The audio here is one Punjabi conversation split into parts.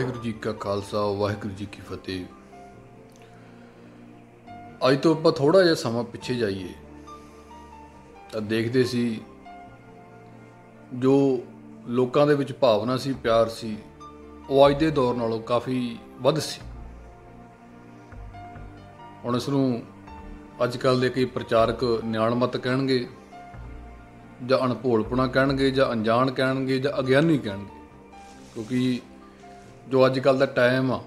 वाहिगुरू जी का खालसा वाहिगुरू जी की फतेह। ਅੱਜ ਤੋਂ ਆਪਾਂ ਥੋੜਾ ਜਿਹਾ ਸਮਾਂ ਪਿੱਛੇ ਜਾਈਏ ਤਾਂ ਦੇਖਦੇ ਸੀ ਜੋ ਲੋਕਾਂ ਦੇ ਵਿੱਚ ਭਾਵਨਾ ਸੀ, ਪਿਆਰ ਸੀ, ਉਹ ਅੱਜ ਦੇ ਦੌਰ ਨਾਲੋਂ ਕਾਫੀ ਵੱਧ ਸੀ। ਹੁਣ ਇਸ ਨੂੰ ਅੱਜ ਕੱਲ੍ਹ ਦੇ ਕਈ ਪ੍ਰਚਾਰਕ ਨਿਆਣਮਤ ਕਹਿਣਗੇ ਜਾਂ ਅਣਭੋਲਪੁਣਾ ਕਹਿਣਗੇ ਜਾਂ ਅਣਜਾਣ ਕਹਿਣਗੇ ਜਾਂ ਅਗਿਆਨੀ ਕਹਿਣਗੇ, ਕਿਉਂਕਿ ਜੋ ਅੱਜ ਕੱਲ੍ਹ ਦਾ ਟਾਈਮ ਆ,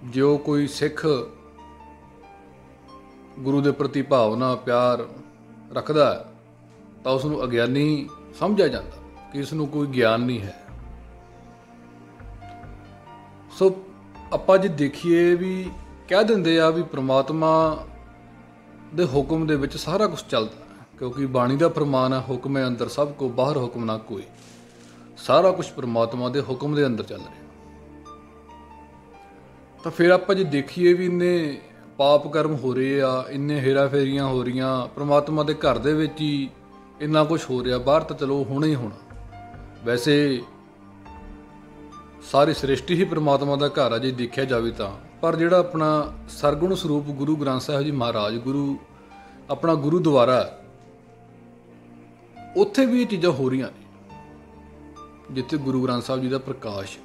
ਜੋ ਕੋਈ ਸਿੱਖ ਗੁਰੂ ਦੇ ਪ੍ਰਤੀ ਭਾਵਨਾ ਪਿਆਰ ਰੱਖਦਾ ਹੈ ਤਾਂ ਉਸ ਨੂੰ ਅਗਿਆਨੀ ਸਮਝਿਆ ਜਾਂਦਾ ਕਿ ਇਸ ਨੂੰ ਕੋਈ ਗਿਆਨ ਨਹੀਂ ਹੈ। ਸੋ ਆਪਾਂ ਜੇ ਦੇਖੀਏ ਵੀ ਕਹਿ ਦਿੰਦੇ ਆ ਵੀ ਪ੍ਰਮਾਤਮਾ ਦੇ ਹੁਕਮ ਦੇ ਵਿੱਚ ਸਾਰਾ ਕੁਝ ਚੱਲਦਾ ਹੈ, ਕਿਉਂਕਿ ਬਾਣੀ ਦਾ ਫਰਮਾਨ ਹੈ, ਹੁਕਮੇ ਅੰਦਰ ਸਭ ਕੋ ਬਾਹਰ ਹੁਕਮ ਨਾ ਕੋਈ। ਸਾਰਾ ਕੁਝ ਪ੍ਰਮਾਤਮਾ ਦੇ ਹੁਕਮ ਦੇ ਅੰਦਰ ਚੱਲ ਰਿਹਾ। ਤਾਂ ਫਿਰ ਆਪਾਂ ਜੇ ਦੇਖੀਏ ਵੀ ਇੰਨੇ ਪਾਪ ਕਰਮ ਹੋ ਰਹੇ ਆ, ਇੰਨੇ ਹੇਰਾ ਫੇਰੀਆਂ ਹੋ ਰਹੀਆਂ, ਪ੍ਰਮਾਤਮਾ ਦੇ ਘਰ ਦੇ ਵਿੱਚ ਹੀ ਇੰਨਾ ਕੁਝ ਹੋ ਰਿਹਾ, ਬਾਹਰ ਤਾਂ ਚਲੋ ਹੋਣਾ ਹੀ ਹੋਣਾ। ਵੈਸੇ ਸਾਰੀ ਸ੍ਰਿਸ਼ਟੀ ਹੀ ਪ੍ਰਮਾਤਮਾ ਦਾ ਘਰ ਆ ਜੇ ਦੇਖਿਆ ਜਾਵੇ ਤਾਂ, ਪਰ ਜਿਹੜਾ ਆਪਣਾ ਸਰਗੁਣ ਸਰੂਪ ਗੁਰੂ ਗ੍ਰੰਥ ਸਾਹਿਬ ਜੀ ਮਹਾਰਾਜ ਗੁਰੂ ਆਪਣਾ ਗੁਰੂਦੁਆਰਾ, ਉੱਥੇ ਵੀ ਇਹ ਚੀਜ਼ਾਂ ਹੋ ਰਹੀਆਂ ਨੇ ਜਿੱਥੇ ਗੁਰੂ ਗ੍ਰੰਥ ਸਾਹਿਬ ਜੀ ਦਾ ਪ੍ਰਕਾਸ਼।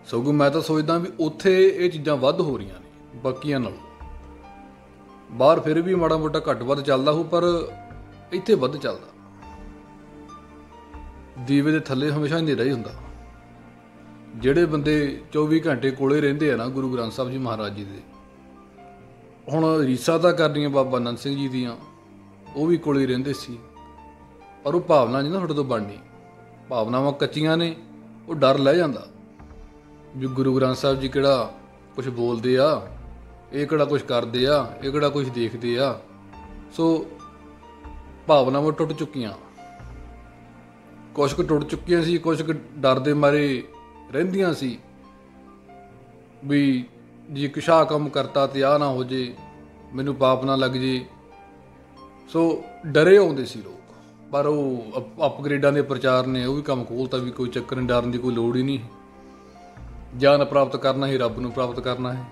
ਸਗੋਂ ਮੈਂ ਤਾਂ ਸੋਚਦਾ ਵੀ ਉੱਥੇ ਇਹ ਚੀਜ਼ਾਂ ਵੱਧ ਹੋ ਰਹੀਆਂ ਨੇ ਬਾਕੀਆਂ ਨਾਲੋਂ। ਬਾਹਰ ਫਿਰ ਵੀ ਮਾੜਾ ਮੋਟਾ ਘੱਟ ਵੱਧ ਚੱਲਦਾ ਹੋ, ਪਰ ਇੱਥੇ ਵੱਧ ਚੱਲਦਾ। ਦੀਵੇ ਦੇ ਥੱਲੇ ਹਮੇਸ਼ਾ ਹਨੇਰਾ ਹੀ ਹੁੰਦਾ। ਜਿਹੜੇ ਬੰਦੇ 24 ਘੰਟੇ ਕੋਲੇ ਰਹਿੰਦੇ ਆ ਨਾ ਗੁਰੂ ਗ੍ਰੰਥ ਸਾਹਿਬ ਜੀ ਮਹਾਰਾਜ ਜੀ ਦੇ, ਹੁਣ ਰੀਸਾਂ ਤਾਂ ਕਰਨੀਆਂ ਬਾਬਾ ਨੰਦ ਸਿੰਘ ਜੀ ਦੀਆਂ, ਉਹ ਵੀ ਕੋਲੇ ਰਹਿੰਦੇ ਸੀ, ਪਰ ਉਹ ਭਾਵਨਾ ਨਹੀਂ ਨਾ ਤੁਹਾਡੇ ਤੋਂ ਬਣਨੀ। ਭਾਵਨਾਵਾਂ ਕੱਚੀਆਂ ਨੇ, ਉਹ ਡਰ ਲੈ ਜਾਂਦਾ ਵੀ ਗੁਰੂ ਗ੍ਰੰਥ ਸਾਹਿਬ ਜੀ ਕਿਹੜਾ ਕੁਛ ਬੋਲਦੇ ਆ, ਇਹ ਕਿਹੜਾ ਕੁਛ ਕਰਦੇ ਆ, ਇਹ ਕਿਹੜਾ ਕੁਛ ਦੇਖਦੇ ਆ। ਸੋ ਭਾਵਨਾਵਾਂ ਟੁੱਟ ਚੁੱਕੀਆਂ, ਕੁਛ ਕੁ ਟੁੱਟ ਚੁੱਕੀਆਂ ਸੀ, ਕੁਛ ਕੁ ਡਰ ਦੇ ਮਾਰੇ ਰਹਿੰਦੀਆਂ ਸੀ ਵੀ ਜੇ ਕੁਛ ਆਹ ਕੰਮ ਕਰਤਾ ਤੇ ਆਹ ਨਾ ਹੋ ਜੇ, ਮੈਨੂੰ ਪਾਪ ਨਾ ਲੱਗ ਜੇ। ਸੋ ਡਰੇ ਆਉਂਦੇ ਸੀ ਲੋਕ, ਪਰ ਉਹ ਅਪਗ੍ਰੇਡਾਂ ਦੇ ਪ੍ਰਚਾਰ ਨੇ ਉਹ ਵੀ ਕੰਮ ਖੋਲ੍ਹਤਾ ਵੀ ਕੋਈ ਚੱਕਰ ਨਹੀਂ, ਡਰਨ ਦੀ ਕੋਈ ਲੋੜ ਹੀ ਨਹੀਂ। ਗਿਆਨ ਪ੍ਰਾਪਤ ਕਰਨਾ ਹੀ ਰੱਬ ਨੂੰ ਪ੍ਰਾਪਤ ਕਰਨਾ ਹੈ।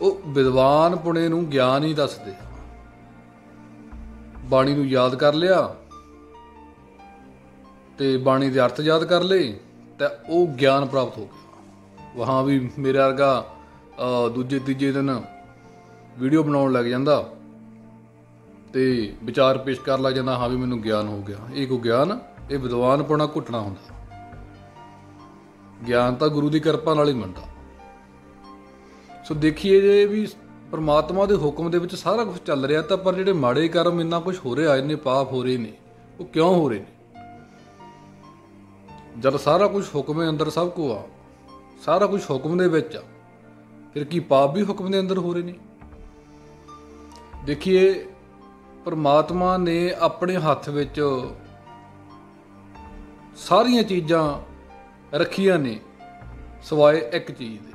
ਉਹ ਵਿਦਵਾਨ ਪੁਣੇ ਨੂੰ ਗਿਆਨ ਹੀ ਦੱਸਦੇ। ਬਾਣੀ ਨੂੰ ਯਾਦ ਕਰ ਲਿਆ ਤੇ ਬਾਣੀ ਦੇ ਅਰਥ ਯਾਦ ਕਰ ਲਏ ਤਾਂ ਉਹ ਗਿਆਨ ਪ੍ਰਾਪਤ ਹੋ ਗਿਆ। ਵਹਾਂ ਵੀ ਮੇਰੇ ਵਰਗਾ ਦੂਜੇ ਤੀਜੇ ਦਿਨ ਵੀਡੀਓ ਬਣਾਉਣ ਲੱਗ ਜਾਂਦਾ ਤੇ ਵਿਚਾਰ ਪੇਸ਼ ਕਰਨ ਲੱਗ ਜਾਂਦਾ, ਹਾਂ ਵੀ ਮੈਨੂੰ ਗਿਆਨ ਹੋ ਗਿਆ। ਇਹ ਕੋਈ ਗਿਆਨ, ਇਹ ਵਿਦਵਾਨ ਪੁਣਾ ਘੁੱਟਣਾ ਹੁੰਦਾ। ਗਿਆਨ ਤਾਂ ਗੁਰੂ ਦੀ ਕਿਰਪਾ ਨਾਲ ਹੀ ਮਿਲਦਾ। ਸੋ ਦੇਖੀਏ ਜੇ ਵੀ ਪਰਮਾਤਮਾ ਦੇ ਹੁਕਮ ਦੇ ਵਿੱਚ ਸਾਰਾ ਕੁਝ ਚੱਲ ਰਿਹਾ, ਤਾਂ ਪਰ ਜਿਹੜੇ ਮਾੜੇ ਕਰਮ ਇੰਨਾ ਕੁਝ ਹੋ ਰਿਹਾ, ਇੰਨੇ ਪਾਪ ਹੋ ਰਹੇ ਨੇ, ਉਹ ਕਿਉਂ ਹੋ ਰਹੇ ਨੇ? ਜਦ ਸਾਰਾ ਕੁਝ ਹੁਕਮੇ ਅੰਦਰ ਸਭ ਕੋ ਆ, ਸਾਰਾ ਕੁਝ ਹੁਕਮ ਦੇ ਵਿੱਚ ਆ, ਫਿਰ ਕੀ ਪਾਪ ਵੀ ਹੁਕਮ ਦੇ ਅੰਦਰ ਹੋ ਰਹੇ ਨੇ? ਦੇਖੀਏ ਪਰਮਾਤਮਾ ਨੇ ਆਪਣੇ ਹੱਥ ਵਿੱਚ ਸਾਰੀਆਂ ਚੀਜ਼ਾਂ ਰੱਖੀਆਂ ਨੇ ਸਿਵਾਏ ਇੱਕ ਚੀਜ਼ ਦੇ।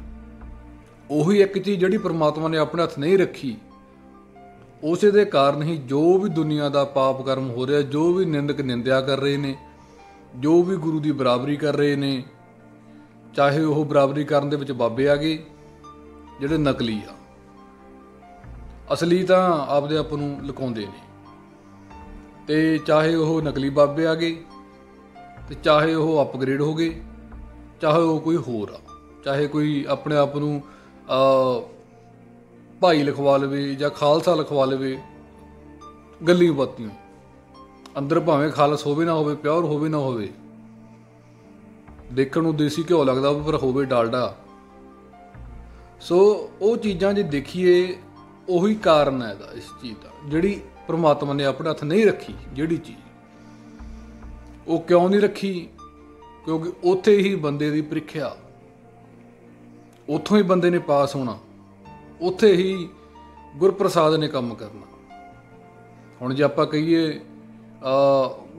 ਉਹੀ ਇੱਕ ਚੀਜ਼ ਜਿਹੜੀ ਪਰਮਾਤਮਾ ਨੇ ਆਪਣੇ ਹੱਥ ਨਹੀਂ ਰੱਖੀ, ਉਸੇ ਦੇ ਕਾਰਨ ਹੀ ਜੋ ਵੀ ਦੁਨੀਆ ਦਾ ਪਾਪ ਕਰਮ ਹੋ ਰਿਹਾ, ਜੋ ਵੀ ਨਿੰਦਕ ਨਿੰਦਿਆ ਕਰ ਰਹੇ ਨੇ, ਜੋ ਵੀ ਗੁਰੂ ਦੀ ਬਰਾਬਰੀ ਕਰ ਰਹੇ ਨੇ, ਚਾਹੇ ਉਹ ਬਰਾਬਰੀ ਕਰਨ ਦੇ ਵਿੱਚ ਬਾਬੇ ਆ ਗਏ ਜਿਹੜੇ ਨਕਲੀ ਆ, ਅਸਲੀ ਤਾਂ ਆਪਦੇ ਆਪ ਨੂੰ ਲੁਕਾਉਂਦੇ ਨੇ, ਤੇ ਚਾਹੇ ਉਹ ਨਕਲੀ ਬਾਬੇ ਆ ਗਏ, ਤੇ ਚਾਹੇ ਉਹ ਅਪਗ੍ਰੇਡ ਹੋ ਗਏ, ਚਾਹੇ ਉਹ ਕੋਈ ਹੋਰ ਆ, ਚਾਹੇ ਕੋਈ ਆਪਣੇ ਆਪ ਨੂੰ ਭਾਈ ਲਿਖਵਾ ਲਵੇ ਜਾਂ ਖਾਲਸਾ ਲਿਖਵਾ ਲਵੇ, ਗੱਲੀ ਬਾਤੀਆਂ। ਅੰਦਰ ਭਾਵੇਂ ਖਾਲਸ ਹੋਵੇ ਨਾ ਹੋਵੇ, ਪਿਓਰ ਹੋਵੇ ਨਾ ਹੋਵੇ, ਦੇਖਣ ਨੂੰ ਦੇਸੀ ਘਿਓ ਲੱਗਦਾ ਪਰ ਹੋਵੇ ਡਾਲਡਾ। ਸੋ ਉਹ ਚੀਜ਼ਾਂ ਜੇ ਦੇਖੀਏ, ਉਹੀ ਕਾਰਨ ਹੈ ਇਹਦਾ, ਇਸ ਚੀਜ਼ ਦਾ, ਜਿਹੜੀ ਪਰਮਾਤਮਾ ਨੇ ਆਪਣੇ ਹੱਥ ਨਹੀਂ ਰੱਖੀ। ਜਿਹੜੀ ਚੀਜ਼ ਉਹ ਕਿਉਂ ਨਹੀਂ ਰੱਖੀ? ਕਿਉਂਕਿ ਉੱਥੇ ਹੀ ਬੰਦੇ ਦੀ ਪ੍ਰੀਖਿਆ, ਉੱਥੋਂ ਹੀ ਬੰਦੇ ਨੇ ਪਾਸ ਹੋਣਾ, ਉੱਥੇ ਹੀ ਗੁਰਪ੍ਰਸਾਦ ਨੇ ਕੰਮ ਕਰਨਾ। ਹੁਣ ਜੇ ਆਪਾਂ ਕਹੀਏ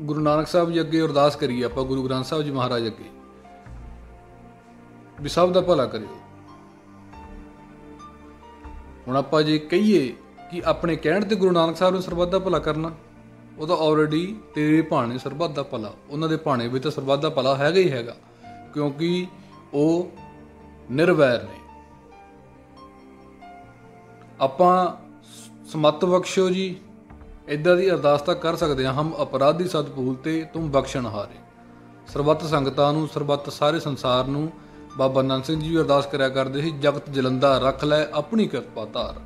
ਗੁਰੂ ਨਾਨਕ ਸਾਹਿਬ ਜੀ ਅੱਗੇ ਅਰਦਾਸ ਕਰੀਏ, ਆਪਾਂ ਗੁਰੂ ਗ੍ਰੰਥ ਸਾਹਿਬ ਜੀ ਮਹਾਰਾਜ ਅੱਗੇ ਵੀ ਸਭ ਦਾ ਭਲਾ ਕਰਿਓ। ਹੁਣ ਆਪਾਂ ਜੇ ਕਹੀਏ ਕਿ ਆਪਣੇ ਕਹਿਣ ਤੇ ਗੁਰੂ ਨਾਨਕ ਸਾਹਿਬ ਨੇ ਸਰਬੱਤ ਦਾ ਭਲਾ ਕਰਨਾ, ਉਹ ਤਾਂ ਆਲਰੇਡੀ ਤੇਰੇ ਭਾਣੇ ਸਰਬੱਤ ਦਾ ਭਲਾ, ਉਹਨਾਂ ਦੇ ਭਾਣੇ ਵਿੱਚ ਤਾਂ ਸਰਬੱਤ ਦਾ ਭਲਾ ਹੈਗਾ ਹੀ ਹੈਗਾ, ਕਿਉਂਕਿ ਉਹ ਨਿਰਵੈਰ ਨੇ। ਆਪਾਂ ਸਮੱਤ ਬਖਸ਼ੋ ਜੀ ਇੱਦਾਂ ਦੀ ਅਰਦਾਸ ਤਾਂ ਕਰ ਸਕਦੇ ਹਾਂ। ਹਮ ਅਪਰਾਧੀ ਸਤ ਭੂਲਤੇ ਤੁਮ ਬਖਸ਼ਣ ਹਾਰੇ। ਸਰਬੱਤ ਸੰਗਤਾਂ ਨੂੰ, ਸਰਬੱਤ ਸਾਰੇ ਸੰਸਾਰ ਨੂੰ ਬਾਬਾ ਨੰਦ ਸਿੰਘ ਜੀ ਵੀ ਅਰਦਾਸ ਕਰਿਆ ਕਰਦੇ ਸੀ, ਜਗਤ ਜਲੰਦਾ ਰੱਖ ਲੈ ਆਪਣੀ ਕਿਰਪਾ ਧਾਰ।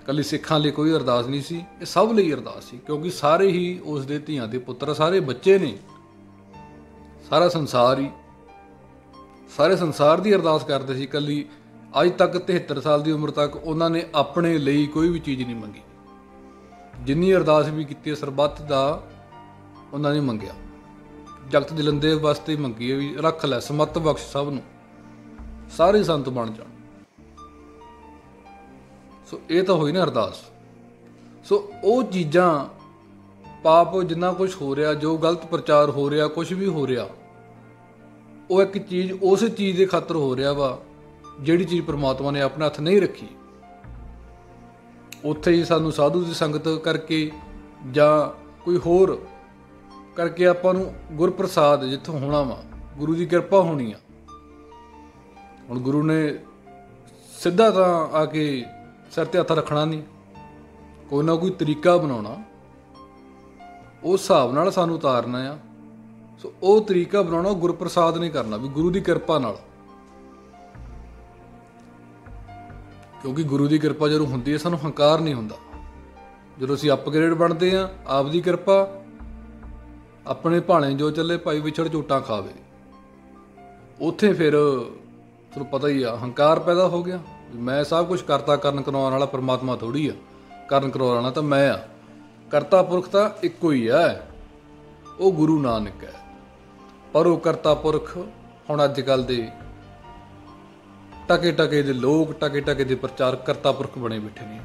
ਇਕੱਲੀ ਸਿੱਖਾਂ ਲਈ ਕੋਈ ਅਰਦਾਸ ਨਹੀਂ ਸੀ, ਇਹ ਸਭ ਲਈ ਅਰਦਾਸ ਸੀ, ਕਿਉਂਕਿ ਸਾਰੇ ਹੀ ਉਸ ਦੇ ਧੀਆਂ ਦੇ ਪੁੱਤਰ, ਸਾਰੇ ਬੱਚੇ ਨੇ, ਸਾਰਾ ਸੰਸਾਰ ਹੀ, ਸਾਰੇ ਸੰਸਾਰ ਦੀ ਅਰਦਾਸ ਕਰਦੇ ਸੀ। ਇਕੱਲੀ ਅੱਜ ਤੱਕ 73 ਸਾਲ ਦੀ ਉਮਰ ਤੱਕ ਉਹਨਾਂ ਨੇ ਆਪਣੇ ਲਈ ਕੋਈ ਵੀ ਚੀਜ਼ ਨਹੀਂ ਮੰਗੀ। ਜਿੰਨੀ ਅਰਦਾਸ ਵੀ ਕੀਤੀ ਹੈ ਸਰਬੱਤ ਦਾ ਉਹਨਾਂ ਨੇ ਮੰਗਿਆ, ਜਗਤ ਜਲੰਦੇ ਵਾਸਤੇ ਹੀ ਮੰਗੀ ਹੈ ਵੀ ਰੱਖ ਲੈ ਸਮੱਤ ਬਖਸ਼ ਸਭ ਨੂੰ, ਸਾਰੇ ਸੰਤ ਬਣ ਜਾਣ। ਸੋ ਇਹ ਤਾਂ ਹੋਈ ਨਾ ਅਰਦਾਸ। ਸੋ ਉਹ ਚੀਜ਼ਾਂ, ਪਾਪ ਜਿੰਨਾ ਕੁਝ ਹੋ ਰਿਹਾ, ਜੋ ਗਲਤ ਪ੍ਰਚਾਰ ਹੋ ਰਿਹਾ, ਕੁਝ ਵੀ ਹੋ ਰਿਹਾ, ਉਹ ਇੱਕ ਚੀਜ਼ ਉਸ ਚੀਜ਼ ਦੇ ਖਾਤਰ ਹੋ ਰਿਹਾ ਵਾ ਜਿਹੜੀ ਚੀਜ਼ ਪ੍ਰਮਾਤਮਾ ਨੇ ਆਪਣੇ ਹੱਥ ਨਹੀਂ ਰੱਖੀ। ਉੱਥੇ ਹੀ ਸਾਨੂੰ ਸਾਧੂ ਦੀ ਸੰਗਤ ਕਰਕੇ ਜਾਂ ਕੋਈ ਹੋਰ ਕਰਕੇ ਆਪਾਂ ਨੂੰ ਗੁਰਪ੍ਰਸਾਦ ਜਿੱਥੋਂ ਹੋਣਾ ਵਾ, ਗੁਰੂ ਦੀ ਕਿਰਪਾ ਹੋਣੀ ਆ। ਹੁਣ ਗੁਰੂ ਨੇ ਸਿੱਧਾ ਤਾਂ ਆ ਕੇ ਸਿਰ ਤੇ ਹੱਥ ਰੱਖਣਾ ਨਹੀਂ, ਕੋਈ ਨਾ ਕੋਈ ਤਰੀਕਾ ਬਣਾਉਣਾ, ਉਸ ਹਿਸਾਬ ਨਾਲ ਸਾਨੂੰ ਉਤਾਰਨਾ ਆ। ਸੋ ਉਹ ਤਰੀਕਾ ਬਣਾਉਣਾ, ਉਹ ਗੁਰਪ੍ਰਸਾਦ ਨਹੀਂ ਕਰਨਾ, ਵੀ ਗੁਰੂ ਦੀ ਕਿਰਪਾ ਨਾਲ। ਕਿਉਂਕਿ ਗੁਰੂ ਦੀ ਕਿਰਪਾ ਜਦੋਂ ਹੁੰਦੀ ਹੈ ਸਾਨੂੰ ਹੰਕਾਰ ਨਹੀਂ ਹੁੰਦਾ। ਜਦੋਂ ਅਸੀਂ ਅਪਗ੍ਰੇਡ ਬਣਦੇ ਹਾਂ, ਆਪ ਦੀ ਕਿਰਪਾ, ਆਪਣੇ ਭਾਣੇ ਜੋ ਚੱਲੇ ਭਾਈ ਵਿਛੜ ਝੋਟਾਂ ਖਾਵੇ, ਉੱਥੇ ਫਿਰ ਤੁਹਾਨੂੰ ਪਤਾ ਹੀ ਆ ਹੰਕਾਰ ਪੈਦਾ ਹੋ ਗਿਆ। ਮੈਂ ਸਭ ਕੁਝ ਕਰਤਾ, ਕਰਨ ਕਰਾਉਣ ਵਾਲਾ ਪਰਮਾਤਮਾ ਥੋੜ੍ਹੀ ਆ, ਕਰਨ ਕਰਾਉਣ ਵਾਲਾ ਤਾਂ ਮੈਂ ਆ। ਕਰਤਾ ਪੁਰਖ ਤਾਂ ਇੱਕੋ ਹੀ ਹੈ, ਉਹ ਗੁਰੂ ਨਾਨਕ ਹੈ। ਪਰ ਉਹ ਕਰਤਾ ਪੁਰਖ ਹੁਣ ਅੱਜ ਕੱਲ੍ਹ ਦੇ ਟਕੇ ਟਕੇ ਦੇ ਲੋਕ, ਟਕੇ ਟਕੇ ਦੇ ਪ੍ਰਚਾਰਕ ਕਰਤਾ ਪੁਰਖ ਬਣੇ ਬੈਠੇ ਨੇ।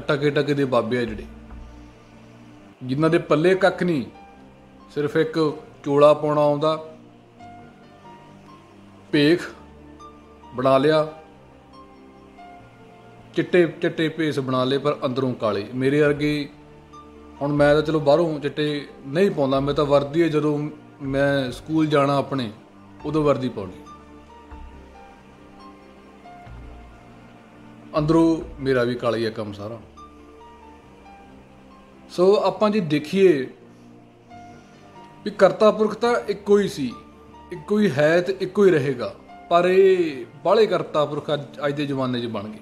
ਟਕੇ ਟਕੇ ਦੇ ਬਾਬੇ ਆ ਜਿਹੜੇ, ਜਿਨ੍ਹਾਂ ਦੇ ਪੱਲੇ ਕੱਖ ਨਹੀਂ, ਸਿਰਫ ਇੱਕ ਚੋਲਾ ਪਾਉਣਾ ਆਉਂਦਾ, ਭੇਖ ਬਣਾ ਲਿਆ, ਚਿੱਟੇ ਚਿੱਟੇ ਭੇਸ ਬਣਾ ਲਏ, ਪਰ ਅੰਦਰੋਂ ਕਾਲੇ। ਮੇਰੇ ਵਰਗੇ, ਹੁਣ ਮੈਂ ਤਾਂ ਚਲੋ ਬਾਹਰੋਂ ਚਿੱਟੇ ਨਹੀਂ ਪਾਉਂਦਾ, ਮੈਂ ਤਾਂ ਵਰਦੀ ਹੈ, ਜਦੋਂ ਮੈਂ ਸਕੂਲ ਜਾਣਾ ਆਪਣੇ ਉਦੋਂ ਵਰਦੀ ਪਾਉਣੀ, ਅੰਦਰੋਂ ਮੇਰਾ ਵੀ ਕਾਲਾ ਹੀ ਹੈ ਕੰਮ ਸਾਰਾ। ਸੋ ਆਪਾਂ ਜੇ ਦੇਖੀਏ ਵੀ ਕਰਤਾ ਪੁਰਖ ਤਾਂ ਇੱਕੋ ਹੀ ਸੀ, ਇੱਕੋ ਹੀ ਹੈ ਤੇ ਇੱਕੋ ਹੀ ਰਹੇਗਾ, ਪਰ ਇਹ ਬਾਹਲੇ ਕਰਤਾ ਪੁਰਖ ਅੱਜ ਦੇ ਜ਼ਮਾਨੇ 'ਚ ਬਣ ਗਏ।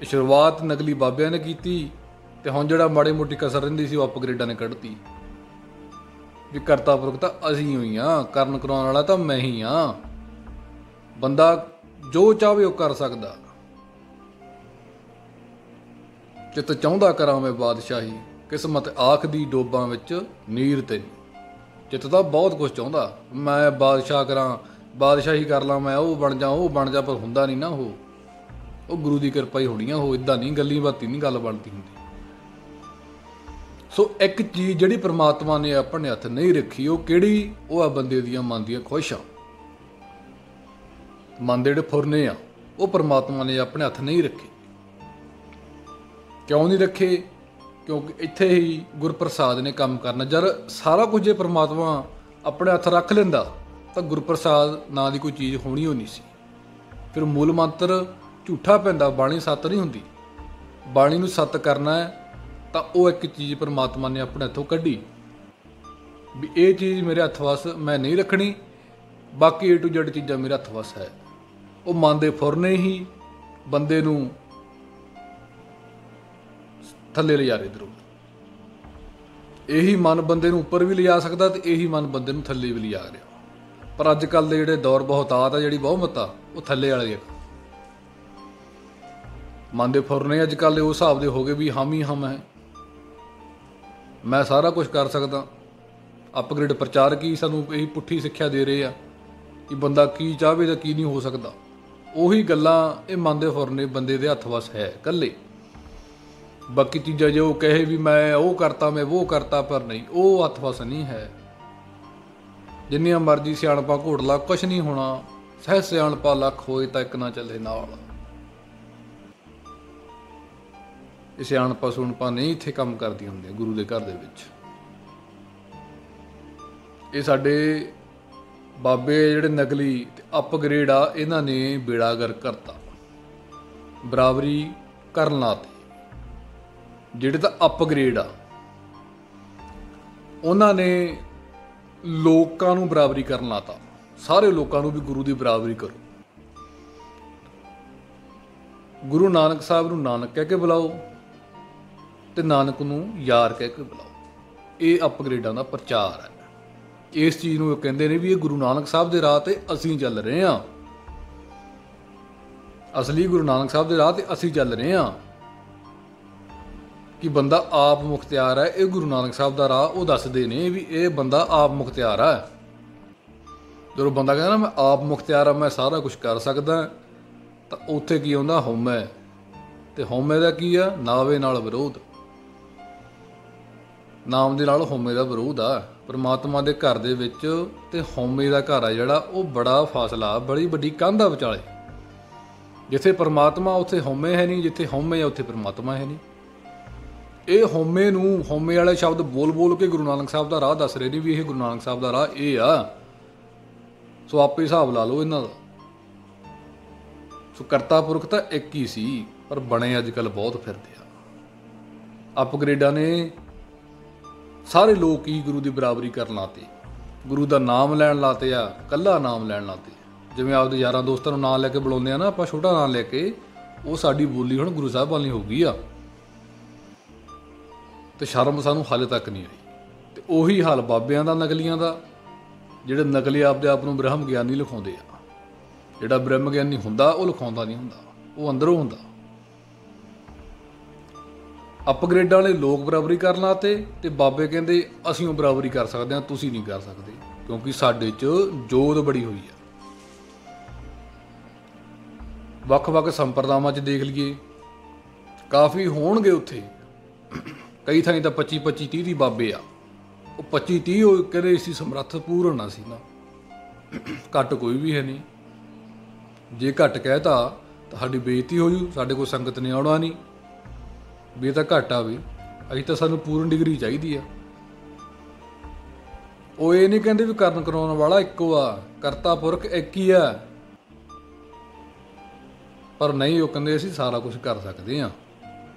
ਸ਼ੁਰੂਆਤ ਨਕਲੀ ਬਾਬਿਆਂ ਨੇ ਕੀਤੀ, ਤੇ ਹੁਣ ਜਿਹੜਾ ਮਾੜੀ ਮੋਟੀ ਕਸਰ ਰਹਿੰਦੀ ਸੀ ਉਹ ਅਪਗ੍ਰੇਡਾਂ ਨੇ ਕੱਢਤੀ। ਵੀ ਕਰਤਾ ਪੁਰਖ ਤਾਂ ਅਸੀਂ ਹੋਈ ਹਾਂ, ਕਰਨ ਕਰਾਉਣ ਵਾਲਾ ਤਾਂ ਮੈਂ ਹੀ ਹਾਂ। ਬੰਦਾ ਜੋ ਚਾਹਵੇ ਉਹ ਕਰ ਸਕਦਾ। ਚਿੱਤ ਚਾਹੁੰਦਾ ਕਰਾਂ ਮੈਂ ਬਾਦਸ਼ਾਹੀ, ਕਿਸਮਤ ਆਖਦੀ ਡੋਬਾਂ ਵਿੱਚ ਨੀਰ ਤੈਨੂੰ। ਚਿੱਤ ਤਾਂ ਬਹੁਤ ਕੁਝ ਚਾਹੁੰਦਾ, ਮੈਂ ਬਾਦਸ਼ਾਹ ਕਰਾਂ, ਬਾਦਸ਼ਾਹੀ ਕਰ ਲਾਂ, ਮੈਂ ਉਹ ਬਣ ਜਾ, ਉਹ ਬਣ ਜਾ, ਪਰ ਹੁੰਦਾ ਨਹੀਂ ਨਾ। ਉਹ ਗੁਰੂ ਦੀ ਕਿਰਪਾ ਹੀ ਹੋਣੀ ਆ। ਉਹ ਇੱਦਾਂ ਨਹੀਂ ਗੱਲੀ ਬਾਤੀ ਨਹੀਂ ਗੱਲ ਬਣਦੀ ਹੁੰਦੀ। ਸੋ ਇੱਕ ਚੀਜ਼ ਜਿਹੜੀ ਪ੍ਰਮਾਤਮਾ ਨੇ ਆਪਣੇ ਹੱਥ ਨਹੀਂ ਰੱਖੀ, ਉਹ ਕਿਹੜੀ? ਉਹ ਆ ਬੰਦੇ ਦੀਆਂ ਮਨ ਦੀਆਂ ਖੁਆਇਸ਼ਾਂ, ਮਨ ਦੇ ਜਿਹੜੇ ਫੁਰਨੇ ਆ, ਉਹ ਪ੍ਰਮਾਤਮਾ ਨੇ ਆਪਣੇ ਹੱਥ ਨਹੀਂ ਰੱਖੇ। ਕਿਉਂ ਨਹੀਂ ਰੱਖੇ? ਕਿਉਂਕਿ ਇੱਥੇ ਹੀ ਗੁਰਪ੍ਰਸਾਦ ਨੇ ਕੰਮ ਕਰਨਾ। ਜਦ ਸਾਰਾ ਕੁਝ ਜੇ ਪ੍ਰਮਾਤਮਾ ਆਪਣੇ ਹੱਥ ਰੱਖ ਲੈਂਦਾ ਤਾਂ ਗੁਰਪ੍ਰਸਾਦ ਨਾਂ ਦੀ ਕੋਈ ਚੀਜ਼ ਹੋਣੀ ਹੋ ਨਹੀਂ ਸੀ। ਫਿਰ ਮੂਲ ਮੰਤਰ ਝੂਠਾ ਪੈਂਦਾ, ਬਾਣੀ ਸੱਤ ਨਹੀਂ ਹੁੰਦੀ। ਬਾਣੀ ਨੂੰ ਸੱਤ ਕਰਨਾ ਹੈ ਤਾਂ ਉਹ ਇੱਕ ਚੀਜ਼ ਪ੍ਰਮਾਤਮਾ ਨੇ ਆਪਣੇ ਹੱਥੋਂ ਕੱਢੀ ਵੀ ਇਹ ਚੀਜ਼ ਮੇਰੇ ਹੱਥ ਵੱਸ ਮੈਂ ਨਹੀਂ ਰੱਖਣੀ, ਬਾਕੀ A to Z ਚੀਜ਼ਾਂ ਮੇਰੇ ਹੱਥ ਵੱਸ ਹੈ। ਉਹ ਮਨ ਦੇ ਫੁਰਨੇ ਹੀ ਬੰਦੇ ਨੂੰ ਥੱਲੇ ਲਿਜਾ ਰਹੇ ਇੱਧਰੋਂ। ਇਹੀ ਮਨ ਬੰਦੇ ਨੂੰ ਉੱਪਰ ਵੀ ਲਿਜਾ ਸਕਦਾ ਤੇ ਇਹੀ ਮਨ ਬੰਦੇ ਨੂੰ ਥੱਲੇ ਵੀ ਲਿਜਾ ਰਿਹਾ। ਪਰ ਅੱਜ ਕੱਲ੍ਹ ਦੇ ਜਿਹੜੇ ਦੌਰ ਬਹੁਤਾਤ ਆ, ਜਿਹੜੀ ਬਹੁਮਤ ਆ, ਉਹ ਥੱਲੇ ਵਾਲੇ ਆ। ਮਨ ਦੇ ਫੁਰਨੇ ਅੱਜ ਕੱਲ੍ਹ ਉਸ ਹਿਸਾਬ ਦੇ ਹੋ ਗਏ ਵੀ ਹਮ ਹੀ ਹਮ ਹੈ, ਮੈਂ ਸਾਰਾ ਕੁਝ ਕਰ ਸਕਦਾ। ਅਪਗ੍ਰੇਡ ਪ੍ਰਚਾਰਕ ਹੀ ਸਾਨੂੰ ਇਹੀ ਪੁੱਠੀ ਸਿੱਖਿਆ ਦੇ ਰਹੇ ਆ ਕਿ ਬੰਦਾ ਕੀ ਚਾਹਵੇ ਤਾਂ ਕੀ ਨਹੀਂ ਹੋ ਸਕਦਾ। ਉਹੀ ਗੱਲਾਂ, ਇਹ ਮਨ ਦੇ ਫੁਰਨੇ ਬੰਦੇ ਦੇ ਹੱਥ ਵੱਸ ਹੈ ਇਕੱਲੇ। ਬਾਕੀ ਚੀਜ਼ਾਂ ਜੇ ਉਹ ਕਹੇ ਵੀ ਮੈਂ ਉਹ ਕਰਤਾ, ਮੈਂ ਉਹ ਕਰਤਾ, ਪਰ ਨਹੀਂ, ਉਹ ਹੱਥ ਵੱਸ ਨਹੀਂ ਹੈ। ਜਿੰਨੀਆਂ ਮਰਜ਼ੀ ਸਿਆਣਪਾਂ ਘੋੜ ਲਾ, ਕੁਛ ਨਹੀਂ ਹੋਣਾ। ਸਹਿ ਸਿਆਣਪਾ ਲੱਖ ਹੋਏ ਤਾਂ ਇੱਕ ਨਾ ਚੱਲੇ ਨਾਲ। ਇਹ ਸਿਆਣਪਾਂ ਸੁਣਪਾਂ ਨਹੀਂ ਇੱਥੇ ਕੰਮ ਕਰਦੀਆਂ ਹੁੰਦੀਆਂ ਗੁਰੂ ਦੇ ਘਰ ਦੇ ਵਿੱਚ। ਇਹ ਸਾਡੇ ਬਾਬੇ ਜਿਹੜੇ ਨਕਲੀ ਤੇ ਅਪਗ੍ਰੇਡ ਆ, ਇਹਨਾਂ ਨੇ ਬੇੜਾ ਗਰਕ ਕਰਤਾ, ਬਰਾਬਰੀ ਕਰਨ ਲਾਤੀ। ਜਿਹੜੇ ਤਾਂ ਅਪਗ੍ਰੇਡ ਆ ਉਹਨਾਂ ਨੇ ਲੋਕਾਂ ਨੂੰ ਬਰਾਬਰੀ ਕਰਨ ਲਾਤਾ, ਸਾਰੇ ਲੋਕਾਂ ਨੂੰ ਵੀ ਗੁਰੂ ਦੀ ਬਰਾਬਰੀ ਕਰੋ। ਗੁਰੂ ਨਾਨਕ ਸਾਹਿਬ ਨੂੰ ਨਾਨਕ ਕਹਿ ਕੇ ਬੁਲਾਓ ਤੇ ਨਾਨਕ ਨੂੰ ਯਾਰ ਕਹਿ ਕੇ ਬੁਲਾਓ। ਇਹ ਅਪਗ੍ਰੇਡਾਂ ਦਾ ਪ੍ਰਚਾਰ ਹੈ। ਇਸ ਚੀਜ਼ ਨੂੰ ਕਹਿੰਦੇ ਨੇ ਵੀ ਇਹ ਗੁਰੂ ਨਾਨਕ ਸਾਹਿਬ ਦੇ ਰਾਹ ਤੇ ਅਸੀਂ ਚੱਲ ਰਹੇ ਹਾਂ, ਅਸਲੀ ਗੁਰੂ ਨਾਨਕ ਸਾਹਿਬ ਦੇ ਰਾਹ ਤੇ ਅਸੀਂ ਚੱਲ ਰਹੇ ਹਾਂ। ਕਿ ਬੰਦਾ ਆਪ ਮੁਖਤਿਆਰ ਹੈ, ਇਹ ਗੁਰੂ ਨਾਨਕ ਸਾਹਿਬ ਦਾ ਰਾਹ ਉਹ ਦੱਸਦੇ ਨੇ ਵੀ ਇਹ ਬੰਦਾ ਆਪ ਮੁਖਤਿਆਰ ਹੈ। ਜਦੋਂ ਬੰਦਾ ਕਹਿੰਦਾ ਨਾ ਮੈਂ ਆਪ ਮੁਖਤਿਆਰ ਆ, ਮੈਂ ਸਾਰਾ ਕੁਝ ਕਰ ਸਕਦਾ, ਤਾਂ ਉੱਥੇ ਕੀ ਆਉਂਦਾ? ਹਉਮੈ। ਤੇ ਹਉਮੈ ਦਾ ਕੀ ਆ? ਨਾਵੇ ਨਾਲ ਵਿਰੋਧ। ਨਾਮ ਦੇ ਨਾਲ ਹਉਮੈ ਦਾ ਵਿਰੋਧ ਆ। ਪਰਮਾਤਮਾ ਦੇ ਘਰ ਦੇ ਵਿੱਚ ਤੇ ਹਉਮੈ ਦਾ ਘਰ ਆ ਜਿਹੜਾ, ਉਹ ਬੜਾ ਫਾਸਲਾ, ਬੜੀ ਵੱਡੀ ਕੰਧ ਆ ਵਿਚਾਲੇ। ਜਿੱਥੇ ਪਰਮਾਤਮਾ ਉੱਥੇ ਹਉਮੈ ਹੈ ਨਹੀਂ, ਜਿੱਥੇ ਹਉਮੈ ਆ ਉੱਥੇ ਪਰਮਾਤਮਾ ਹੈ ਨਹੀਂ। ਇਹ ਹਉਮੈ ਨੂੰ, ਹਉਮੈ ਵਾਲੇ ਸ਼ਬਦ ਬੋਲ ਬੋਲ ਕੇ ਗੁਰੂ ਨਾਨਕ ਸਾਹਿਬ ਦਾ ਰਾਹ ਦੱਸ ਰਹੇ ਨੇ ਵੀ ਇਹ ਗੁਰੂ ਨਾਨਕ ਸਾਹਿਬ ਦਾ ਰਾਹ ਇਹ ਆ। ਸੋ ਆਪੇ ਹਿਸਾਬ ਲਾ ਲਓ ਇਹਨਾਂ ਦਾ। ਸੋ ਕਰਤਾ ਪੁਰਖ ਤਾਂ ਇੱਕ ਹੀ ਸੀ, ਪਰ ਬਣੇ ਅੱਜ ਕੱਲ੍ਹ ਬਹੁਤ ਫਿਰਦੇ ਆ। ਅਪਗ੍ਰੇਡਾਂ ਨੇ ਸਾਰੇ ਲੋਕ ਹੀ ਗੁਰੂ ਦੀ ਬਰਾਬਰੀ ਕਰਨ ਲਾਤੇ, ਗੁਰੂ ਦਾ ਨਾਮ ਲੈਣ ਲਾਤੇ ਆ, ਕੱਲਾ ਨਾਮ ਲੈਣ ਲਾਤੇ। ਜਿਵੇਂ ਆਪਦੇ ਯਾਰਾਂ ਦੋਸਤਾਂ ਨੂੰ ਨਾਂ ਲੈ ਕੇ ਬੁਲਾਉਂਦੇ ਆ ਨਾ ਆਪਾਂ, ਛੋਟਾ ਨਾਂ ਲੈ ਕੇ, ਉਹ ਸਾਡੀ ਬੋਲੀ ਹੁਣ ਗੁਰੂ ਸਾਹਿਬ ਵਾਲੀ ਹੋ ਗਈ ਆ। ਤੇ ਸ਼ਰਮ ਸਾਨੂੰ ਹਾਲੇ ਤੱਕ ਨਹੀਂ ਆਈ। ਤੇ ਉਹੀ ਹਾਲ ਬਾਬਿਆਂ ਦਾ, ਨਕਲੀਆਂ ਦਾ, ਜਿਹੜੇ ਨਕਲੀ ਆਪਦੇ ਆਪ ਨੂੰ ਬ੍ਰਹਮ ਗਿਆਨੀ ਲਿਖਾਉਂਦੇ ਆ। ਜਿਹੜਾ ਬ੍ਰਹਮ ਗਿਆਨੀ ਹੁੰਦਾ ਉਹ ਲਿਖਾਉਂਦਾ ਨਹੀਂ ਹੁੰਦਾ, ਉਹ ਅੰਦਰੋਂ ਹੁੰਦਾ। ਅਪਗ੍ਰੇਡਾਂ ਵਾਲੇ ਲੋਕ ਬਰਾਬਰੀ ਕਰਨ ਲਾਤੇ ਤੇ ਬਾਬੇ ਕਹਿੰਦੇ ਅਸੀਂ ਉਹ ਬਰਾਬਰੀ ਕਰ ਸਕਦੇ ਹਾਂ, ਤੁਸੀਂ ਨਹੀਂ ਕਰ ਸਕਦੇ, ਕਿਉਂਕਿ ਸਾਡੇ 'ਚ ਜੋਤ ਬੜੀ ਹੋਈ ਆ। ਵੱਖ-ਵੱਖ ਸੰਪਰਦਾਵਾਂ 'ਚ ਦੇਖ ਲਈਏ, ਕਾਫੀ ਹੋਣਗੇ ਉੱਥੇ। ਕਈ ਥਾਈਂ ਤਾਂ 25-25 30 ਬਾਬੇ ਆ। ਉਹ 25-30 ਉਹ ਕਹਿੰਦੇ ਸੀ ਸਮਰੱਥ ਪੂਰਨ ਸੀ ਨਾ, ਘੱਟ ਕੋਈ ਵੀ ਹੈ ਨਹੀਂ। ਜੇ ਘੱਟ ਕਹਿਤਾ ਤਾਂ ਸਾਡੀ ਬੇਇੱਜ਼ਤੀ ਹੋ ਜੂ, ਸਾਡੇ ਕੋਲ ਸੰਗਤ ਨੇ ਆਉਣਾ ਨਹੀਂ ਵੀ ਇਹ ਤਾਂ ਘੱਟ ਆ, ਵੀ ਅਸੀਂ ਤਾਂ ਸਾਨੂੰ ਪੂਰਨ ਡਿਗਰੀ ਚਾਹੀਦੀ ਆ। ਉਹ ਇਹ ਨਹੀਂ ਕਹਿੰਦੇ ਵੀ ਕਰਨ ਕਰਾਉਣ ਵਾਲਾ ਇੱਕੋ ਆ, ਕਰਤਾ ਪੁਰਖ ਇੱਕ ਹੀ ਆ। ਪਰ ਨਹੀਂ, ਉਹ ਕਹਿੰਦੇ ਅਸੀਂ ਸਾਰਾ ਕੁਝ ਕਰ ਸਕਦੇ ਹਾਂ,